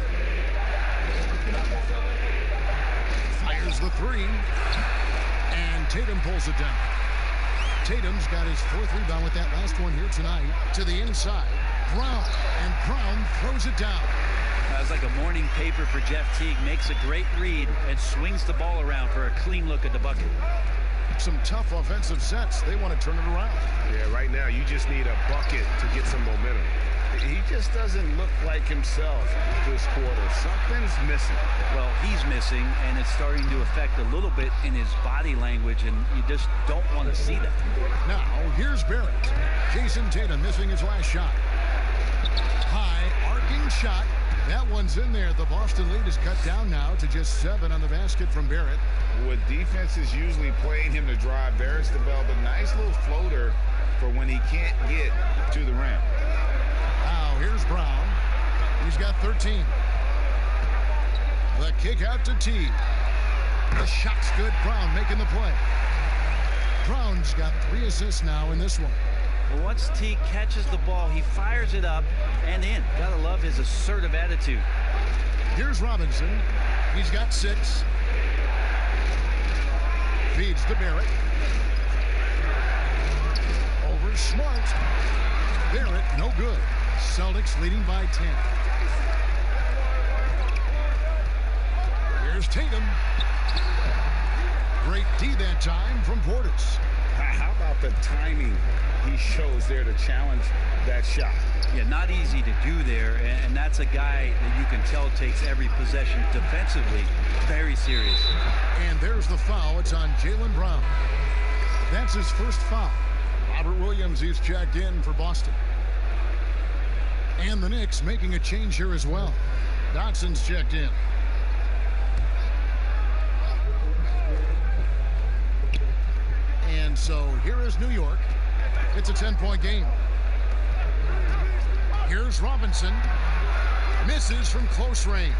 Fires the 3. And Tatum pulls it down. Tatum's got his 4th rebound with that last one here tonight. To the inside. Brown. And Brown throws it down. That's like a morning paper for Jeff Teague. Makes a great read and swings the ball around for a clean look at the bucket. Some tough offensive sets. They want to turn it around. Yeah, right now you just need a bucket to get some momentum. He just doesn't look like himself this quarter. Something's missing. Well, he's missing, and it's starting to affect a little bit in his body language, and you just don't want to see that. Now, here's Barrett. Jason Tatum missing his last shot. High, arcing shot. That one's in there. The Boston lead is cut down now to just 7 on the basket from Barrett. With defenses usually playing him to drive, Barrett's developed a nice little floater for when he can't get to the rim. Now, here's Brown. He's got 13. The kick out to Teague. The shot's good. Brown making the play. Brown's got 3 assists now in this one. Well, once Teague catches the ball, he fires it up and in. Gotta love his assertive attitude. Here's Robinson. He's got 6. Feeds to Barrett. Over Smart. Barrett, no good. Celtics leading by 10. Here's Tatum. Great D that time from Portis. How about the timing he shows there to challenge that shot? Yeah, not easy to do there, and that's a guy that you can tell takes every possession defensively very serious. And there's the foul. It's on Jaylen Brown. That's his first foul. Robert Williams, he's checked in for Boston. And the Knicks making a change here as well. Dotson's checked in. And so here is New York. It's a 10-point game. Here's Robinson. Misses from close range.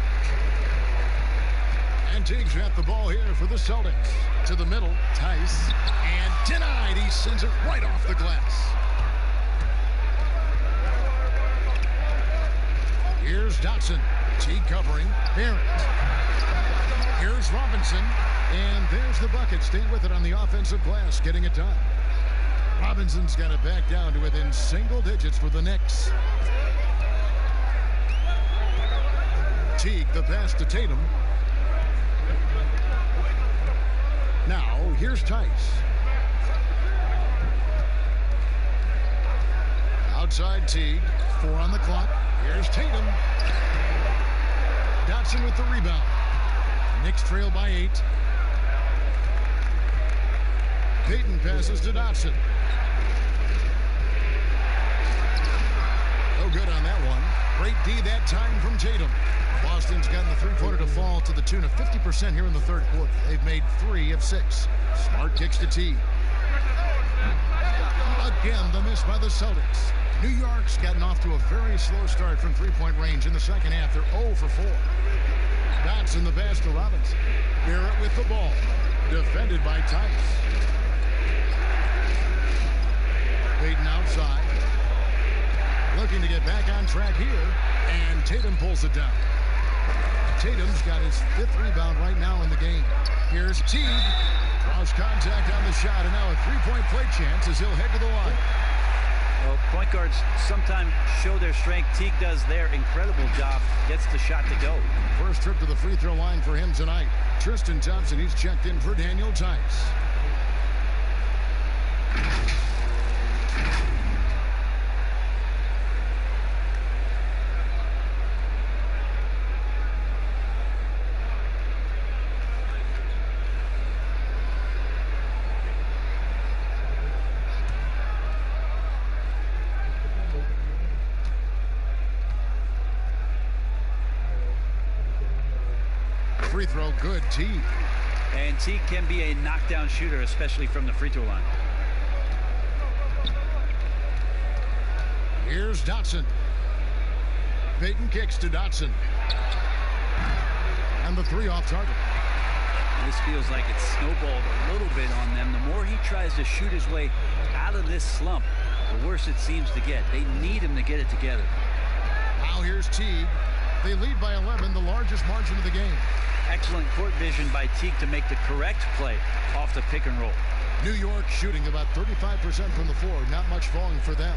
And Teague's got the ball here for the Celtics. To the middle, Tice. And denied. He sends it right off the glass. Here's Dotson. Teague covering. Barrett. Here's Robinson. And there's the bucket. Stay with it on the offensive glass, getting it done. Robinson's got it back down to within single digits for the Knicks. Teague, the pass to Tatum. Now, here's Tice. Outside Teague. 4 on the clock. Here's Tatum. Dotson with the rebound. Knicks trail by 8. Payton passes to Dotson. No good on that one. Great D that time from Tatum. Boston's gotten the three-pointer to fall to the tune of 50% here in the third quarter. They've made 3 of 6. Smart kicks to T. Again, the miss by the Celtics. New York's gotten off to a very slow start from three-point range in the second half. They're 0 for 4. Dotson the pass to Robinson. Barrett with the ball. Defended by Tice. Payton outside. Looking to get back on track here. And Tatum pulls it down. Tatum's got his 5th rebound right now in the game. Here's Teague. Draws contact on the shot. And now a three-point play chance as he'll head to the line. Well, point guards sometimes show their strength. Teague does their incredible job. Gets the shot to go. First trip to the free throw line for him tonight. Tristan Thompson, he's checked in for Daniel Tice. Free throw good, Teague. And Teague can be a knockdown shooter, especially from the free throw line. Here's Dotson. Payton kicks to Dotson. And the 3 off target. This feels like it's snowballed a little bit on them. The more he tries to shoot his way out of this slump, the worse it seems to get. They need him to get it together. Now here's Teague. They lead by 11, the largest margin of the game. Excellent court vision by Teague to make the correct play off the pick and roll. New York shooting about 35% from the floor. Not much falling for them.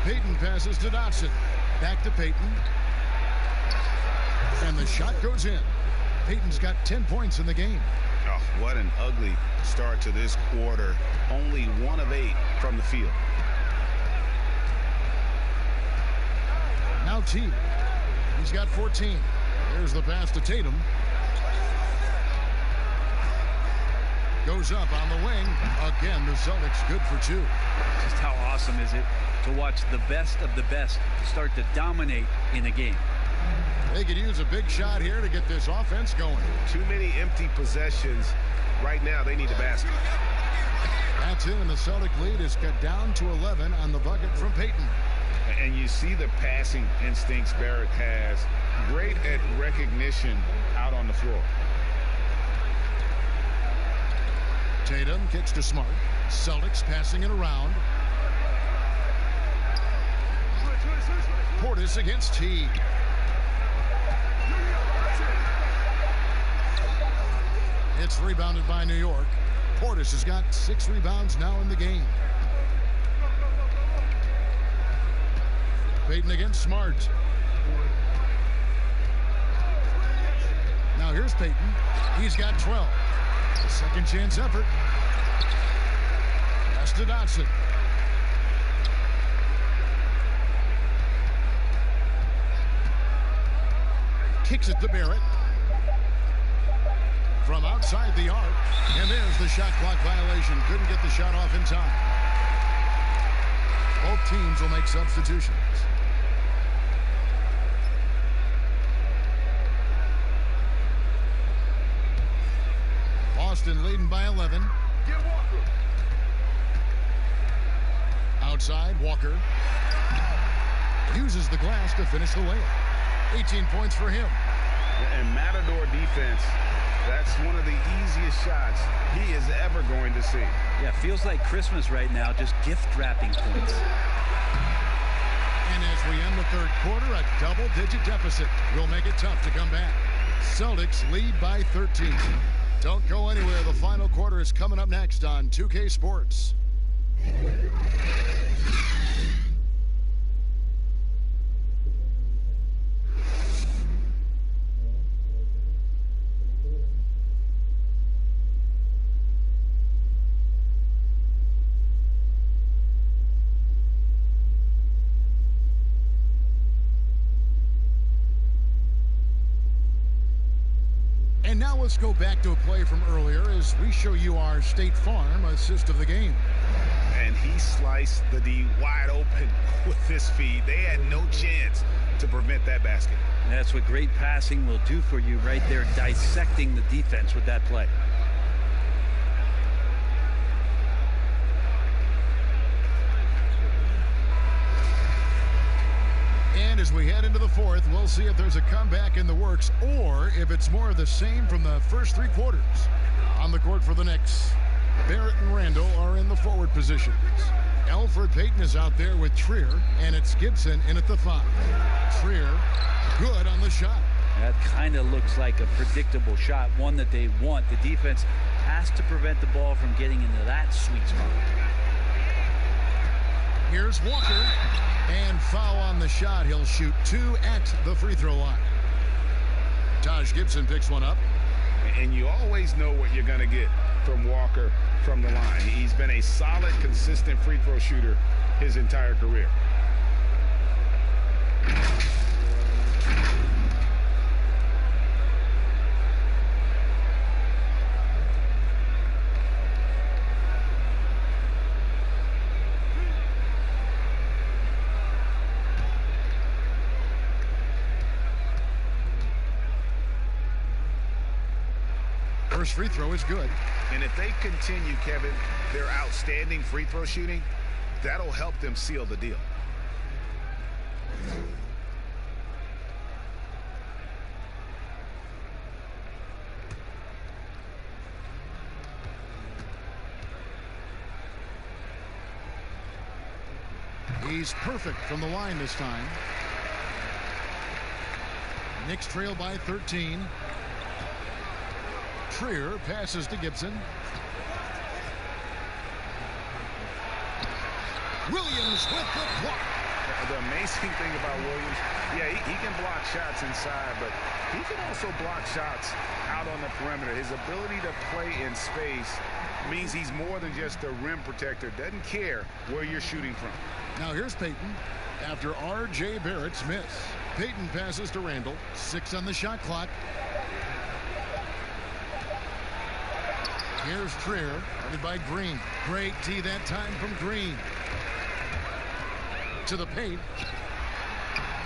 Payton passes to Dotson. Back to Payton. And the shot goes in. Payton's got 10 points in the game. Oh, what an ugly start to this quarter. Only 1 of 8 from the field. Now Teague. He's got 14. There's the pass to Tatum. Goes up on the wing. Again, the Celtics good for 2. Just how awesome is it to watch the best of the best start to dominate in a game. They could use a big shot here to get this offense going. Too many empty possessions. Right now, they need the basket. That's it, and the Celtic lead is cut down to 11 on the bucket from Payton. And you see the passing instincts Barrett has. Great at recognition out on the floor. Tatum kicks to Smart. Celtics passing it around. Portis against Teague. It's rebounded by New York. Portis has got 6 rebounds now in the game. Payton against Smart. Now here's Payton. He's got 12. Second chance effort. Pass to Dotson. Kicks it to Barrett. From outside the arc. And there's the shot clock violation. Couldn't get the shot off in time. Both teams will make substitutions. Boston leading by 11. Outside, Walker uses the glass to finish the layup. 18 points for him. And Matador defense, that's one of the easiest shots he is ever going to see. Yeah, feels like Christmas right now, just gift wrapping points. And as we end the third quarter, a double-digit deficit will make it tough to come back. Celtics lead by 13. Don't go anywhere. The final quarter is coming up next on 2K Sports. And now let's go back to a play from earlier as we show you our State Farm assist of the game. And he sliced the D wide open with this feed. They had no chance to prevent that basket. And that's what great passing will do for you right there, dissecting the defense with that play. And as we head into the fourth, we'll see if there's a comeback in the works or if it's more of the same from the first 3 quarters. On the court for the Knicks, Barrett and Randall are in the forward positions. Elfrid Payton is out there with Trier, and it's Gibson in at the 5. Trier, good on the shot. That kind of looks like a predictable shot, one that they want. The defense has to prevent the ball from getting into that sweet spot. Here's Walker, and foul on the shot. He'll shoot 2 at the free throw line. Taj Gibson picks one up. And you always know what you're going to get from Walker from the line. He's been a solid, consistent free throw shooter his entire career. First free throw is good. And if they continue, Kevin, their outstanding free throw shooting, that'll help them seal the deal. He's perfect from the line this time. Knicks trail by 13. Trier passes to Gibson. Williams with the block. The amazing thing about Williams, yeah, he can block shots inside, but he can also block shots out on the perimeter. His ability to play in space means he's more than just a rim protector. Doesn't care where you're shooting from. Now here's Payton after R.J. Barrett's miss. Payton passes to Randall. 6 on the shot clock. Here's Trier, guarded by Green. Great D that time from Green. To the paint.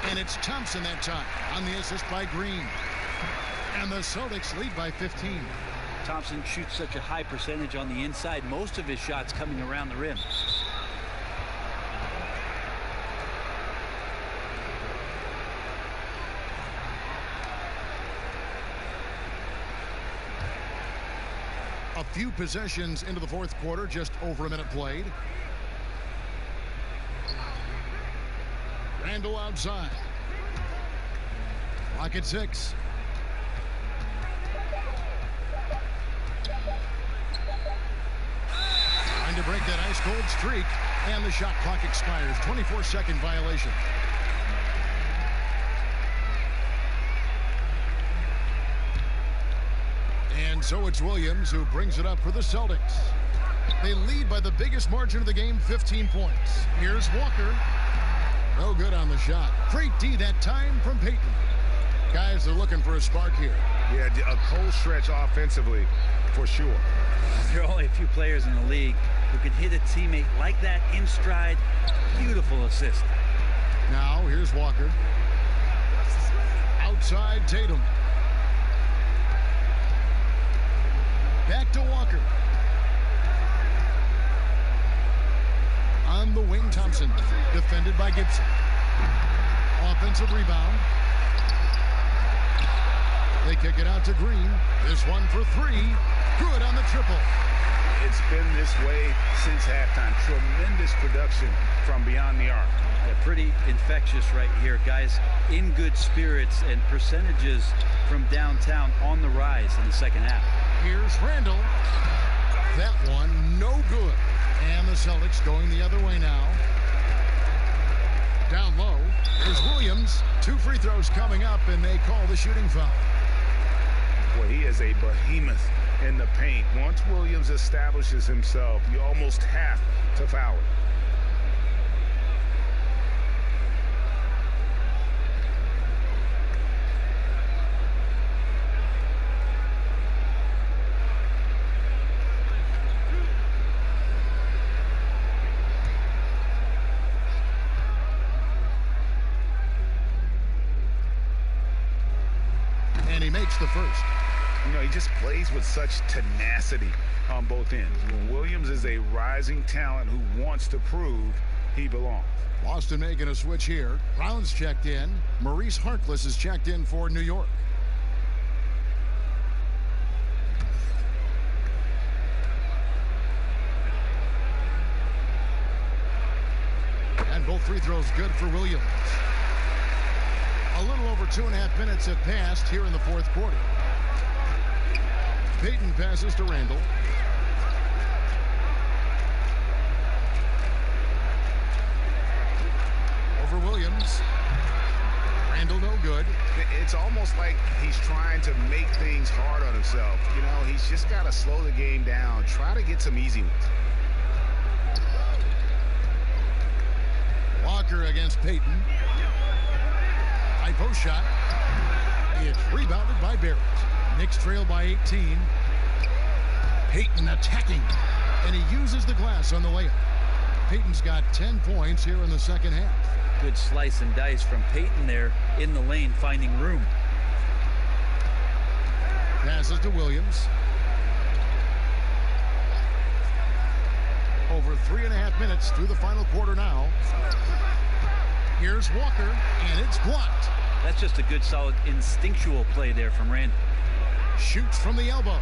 And it's Thompson that time on the assist by Green. And the Celtics lead by 15. Thompson shoots such a high percentage on the inside. Most of his shots coming around the rim. A few possessions into the fourth quarter, just over a minute played. Randall outside. Clock at 6. Trying to break that ice cold streak, and the shot clock expires. 24-second violation. And so it's Williams who brings it up for the Celtics. They lead by the biggest margin of the game, 15 points. Here's Walker. No good on the shot. Great D that time from Payton. Guys, they're looking for a spark here. Yeah, a cold stretch offensively, for sure. There are only a few players in the league who can hit a teammate like that in stride. Beautiful assist. Now, here's Walker. Outside Tatum. Back to Walker. On the wing, Thompson. Defended by Gibson. Offensive rebound. They kick it out to Green. This one for 3. Good on the triple. It's been this way since halftime. Tremendous production from beyond the arc. Yeah, pretty infectious right here. Guys in good spirits, and percentages from downtown on the rise in the second half. Here's Randall. That one no good. And the Celtics going the other way now. Down low. Here's Williams. 2 free throws coming up, and they call the shooting foul. Boy, he is a behemoth in the paint. Once Williams establishes himself, you almost have to foul him. makes the first. You know, he just plays with such tenacity on both ends. Williams is a rising talent who wants to prove he belongs. Boston making a switch here. Brown's checked in. Maurice Harkless is checked in for New York. And both free throws good for Williams. A little over 2.5 minutes have passed here in the fourth quarter. Payton passes to Randall. Over Williams. Randall no good. It's almost like he's trying to make things hard on himself. You know, he's just got to slow the game down. Try to get some easy ones. Walker against Payton. High post shot. It's rebounded by Barrett. Knicks trail by 18. Payton attacking. And he uses the glass on the layup. Payton's got 10 points here in the second half. Good slice and dice from Payton there in the lane, finding room. Passes to Williams. Over 3.5 minutes through the final quarter now. Here's Walker, and it's blocked. That's just a good, solid, instinctual play there from Randall. Shoots from the elbow.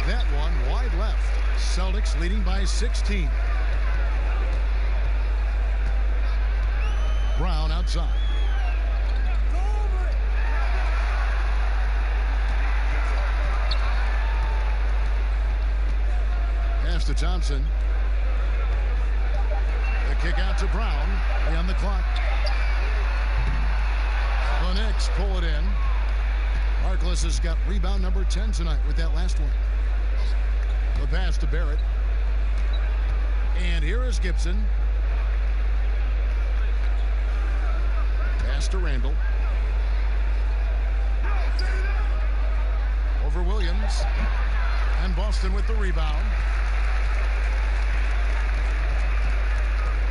That one wide left. Celtics leading by 16. Brown outside. Pass to Thompson. The kick out to Brown. On the clock. The Knicks pull it in. Harkless has got rebound number 10 tonight with that last one. The pass to Barrett. And here is Gibson. Pass to Randall. Over Williams. And Boston with the rebound.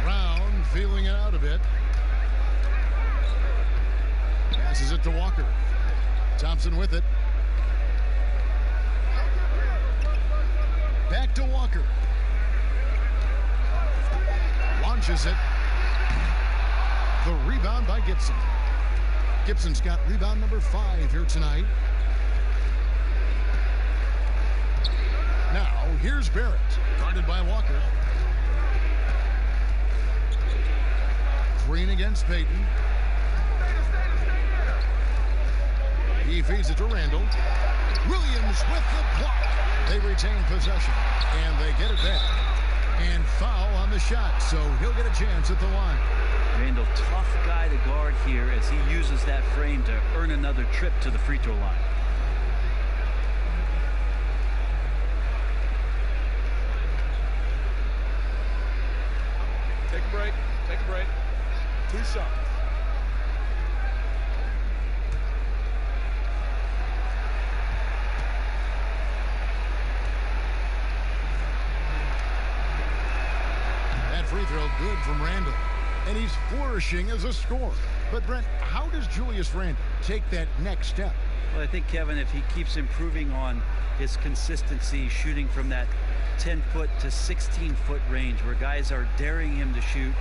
Brown feeling it out a bit. Passes it to Walker. Thompson with it. Back to Walker. Launches it. The rebound by Gibson. Gibson's got rebound number 5 here tonight. Now, here's Barrett, guarded by Walker. Green against Payton. He feeds it to Randall. Williams with the block. They retain possession, and they get it back. And foul on the shot, so he'll get a chance at the line. Randall, tough guy to guard here as he uses that frame to earn another trip to the free throw line. Take a break. Take a break. 2 shots. That free throw good from Randall. And he's flourishing as a scorer. But, Brent, how does Julius Randle take that next step? Well, I think, Kevin, if he keeps improving on his consistency, shooting from that 10-foot to 16-foot range where guys are daring him to shoot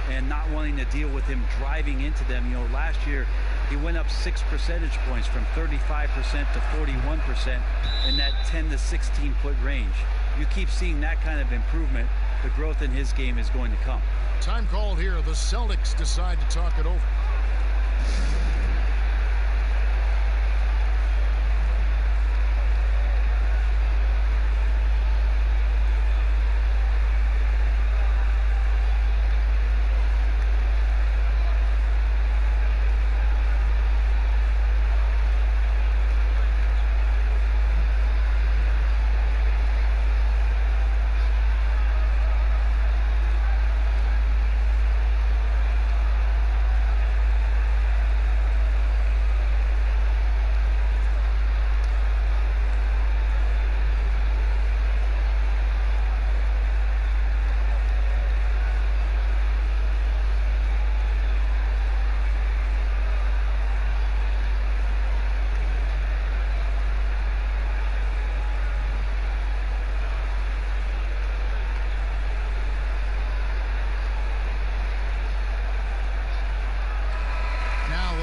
and not wanting to deal with him driving into them. You know, last year he went up 6 percentage points from 35% to 41% in that 10 to 16-foot range. You keep seeing that kind of improvement, the growth in his game is going to come. Time called here. The Celtics decide to talk it over.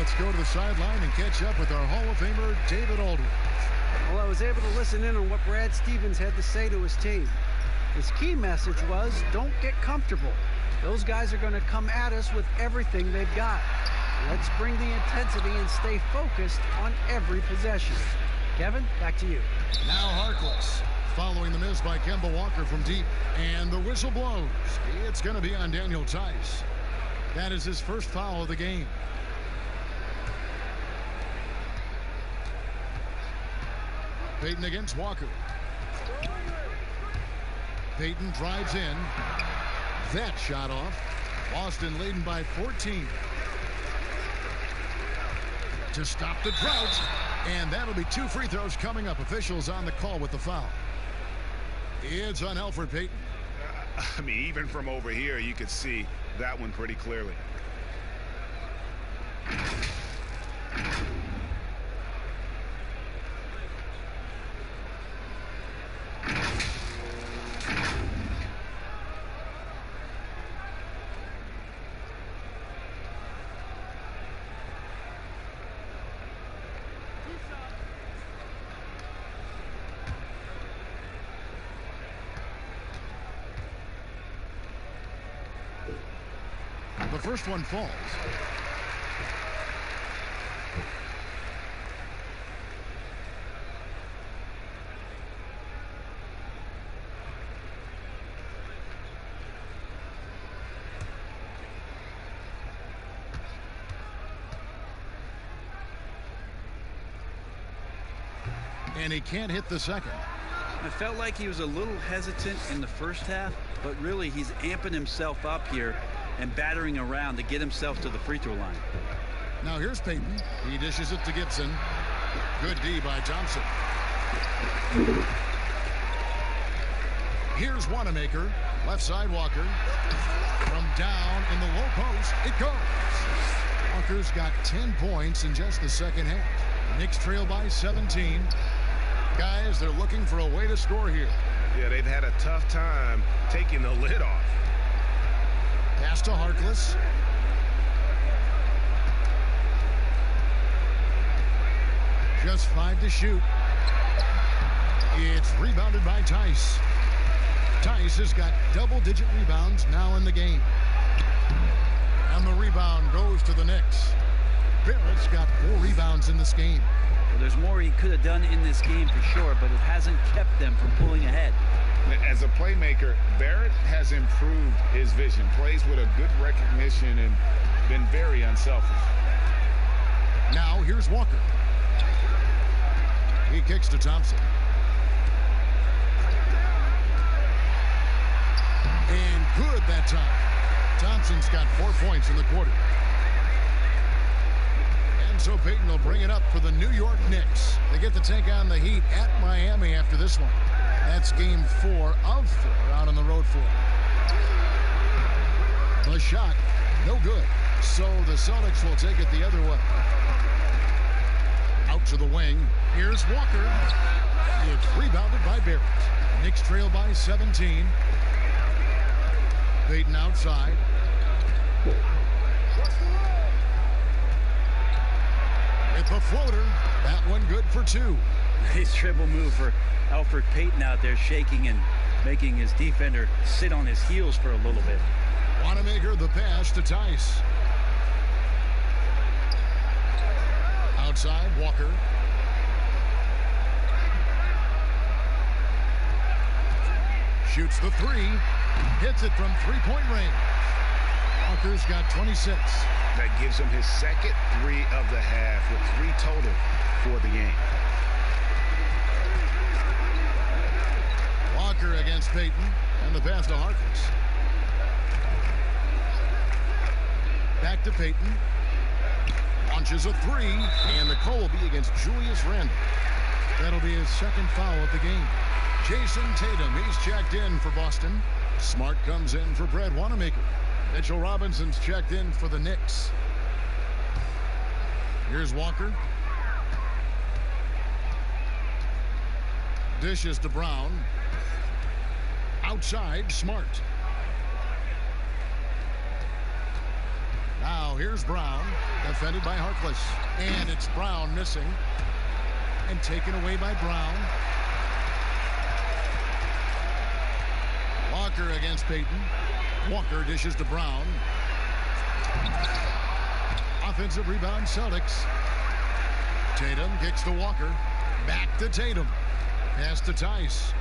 let's go to the sideline and catch up with our Hall of Famer, David Aldridge. Well, I was able to listen in on what Brad Stevens had to say to his team. His key message was, don't get comfortable. Those guys are going to come at us with everything they've got. Let's bring the intensity and stay focused on every possession. Kevin, back to you. Now Harkless, following the miss by Kemba Walker from deep. And the whistle blows. It's going to be on Daniel Tice. That is his first foul of the game. Payton against Walker. Payton drives in. That shot off. Boston leading by 14. To stop the drought. And that'll be 2 free throws coming up. Officials on the call with the foul. It's on Elfrid Payton. I mean, even from over here, you could see that one pretty clearly. The first one falls. And he can't hit the second. I felt like he was a little hesitant in the first half, but really he's amping himself up here and battering around to get himself to the free throw line. Now here's Payton. He dishes it to Gibson. Good D by Thompson. Here's Wanamaker. Left side Walker. From down in the low post, it goes. Walker's got 10 points in just the second half. Knicks trail by 17. Guys, they're looking for a way to score here. Yeah, they've had a tough time taking the lid off. Pass to Harkless. Just 5 to shoot. It's rebounded by Tice. Tice has got double-digit rebounds now in the game. And the rebound goes to the Knicks. Barrett's got 4 rebounds in this game. Well, there's more he could have done in this game for sure, but it hasn't kept them from pulling ahead. As a playmaker, Barrett has improved his vision, plays with a good recognition and been very unselfish. Now here's Walker. He kicks to Thompson. And good that time. Thompson's got 4 points in the quarter. And so Payton will bring it up for the New York Knicks. They get to take on the Heat at Miami after this one. That's game 4 of 4 out on the road floor. The shot, no good. So the Celtics will take it the other way. Out to the wing. Here's Walker. It's rebounded by Barrett. Knicks trail by 17. Payton outside. With the floater. That one good for 2. Nice dribble move for Elfrid Payton out there, shaking and making his defender sit on his heels for a little bit. Wanamaker the pass to Tice. Outside, Walker. Shoots the 3. Hits it from 3-point range. Walker's got 26. That gives him his second 3 of the half with 3 total for the game. Walker against Payton, and the pass to Harkless. Back to Payton. Launches a 3, and the call will be against Julius Randle. That'll be his second foul of the game. Jason Tatum, he's checked in for Boston. Smart comes in for Brad Wanamaker. Mitchell Robinson's checked in for the Knicks. Here's Walker. Dishes to Brown. Outside, Smart. Now here's Brown, defended by Harkless. And it's Brown missing. And taken away by Brown. Walker against Payton. Walker dishes to Brown. Offensive rebound, Celtics. Tatum kicks to Walker. Back to Tatum. Pass to Tice.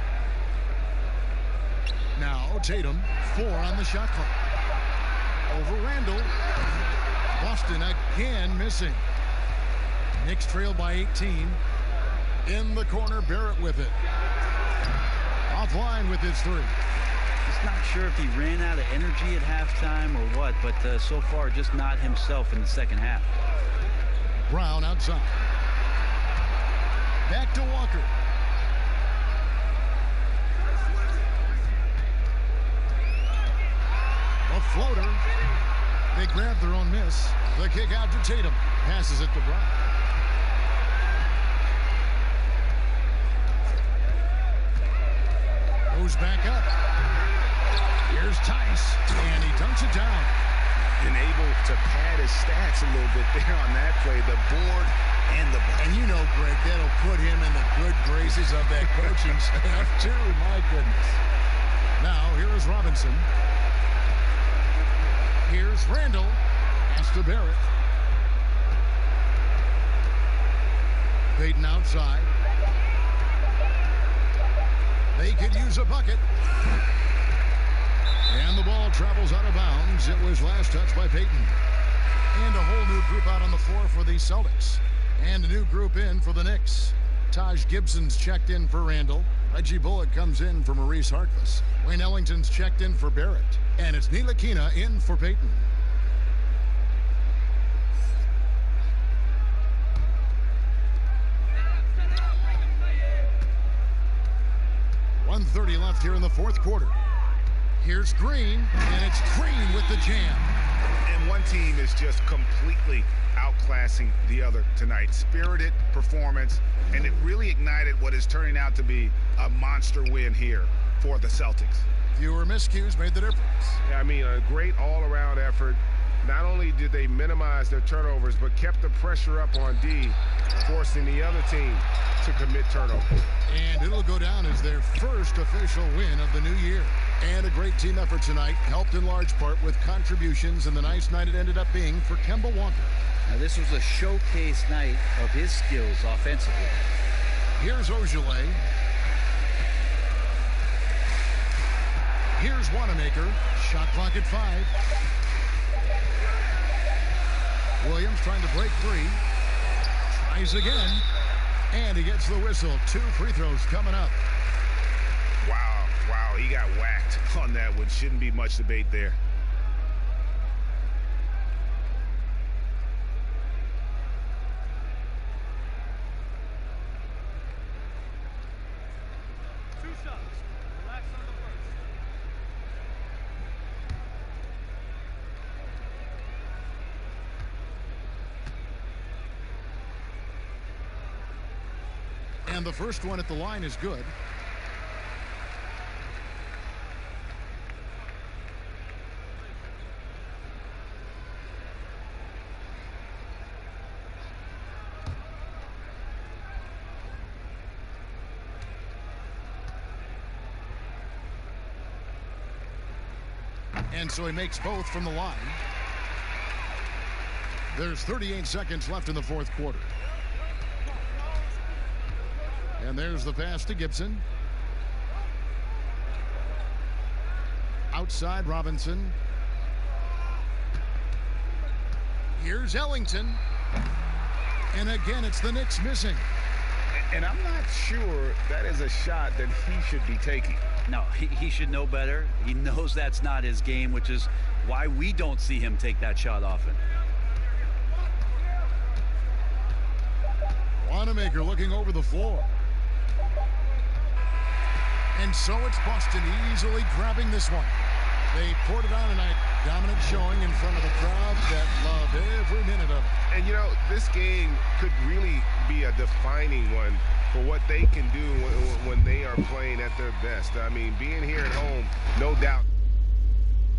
Now Tatum, 4 on the shot clock. Over Randall. Boston again missing. Knicks trail by 18. In the corner, Barrett with it. Offline with his 3. Just not sure if he ran out of energy at halftime or what, but so far just not himself in the second half. Brown outside. Back to Walker. A floater. They grab their own miss. The kick out to Tatum. Passes it to Brown. Goes back up. Here's Tice. And he dunks it down. And able to pad his stats a little bit there on that play. The board and the... And you know, Greg, that'll put him in the good graces of that coaching staff, too. My goodness. Now, here is Robinson. Here's Randall. Pass to Barrett. Payton outside. They could use a bucket. And the ball travels out of bounds. It was last touched by Payton. And a whole new group out on the floor for the Celtics. And a new group in for the Knicks. Taj Gibson's checked in for Randall. Reggie Bullock comes in for Maurice Harkless. Wayne Ellington's checked in for Barrett. And it's Ntilikina in for Payton. .130 left here in the fourth quarter. Here's Green, and it's Green with the jam. And one team is just completely outclassing the other tonight. Spirited performance, and it really ignited what is turning out to be a monster win here for the Celtics. Fewer miscues made the difference. Yeah, I mean, a great all-around effort. Not only did they minimize their turnovers, but kept the pressure up on D, forcing the other team to commit turnovers. And it'll go down as their first official win of the new year. And a great team effort tonight, helped in large part with contributions, and the nice night it ended up being for Kemba Walker. Now, this was a showcase night of his skills offensively. Here's Ojale. Here's Wanamaker. Shot clock at 5. Williams trying to break free. Tries again. And he gets the whistle. 2 free throws coming up. Wow, wow, he got whacked on that one. Shouldn't be much debate there. And the first one at the line is good. And so he makes both from the line. There's 38 seconds left in the fourth quarter. And there's the pass to Gibson. Outside Robinson. Here's Ellington. And again, it's the Knicks missing. And I'm not sure that is a shot that he should be taking. No, he should know better. He knows that's not his game, which is why we don't see him take that shot often. Wanamaker looking over the floor. And so it's Boston easily grabbing this one. They poured it on tonight. Dominant showing in front of the crowd that loved every minute of it. And, you know, this game could really be a defining one for what they can do when they are playing at their best. I mean, being here at home, no doubt.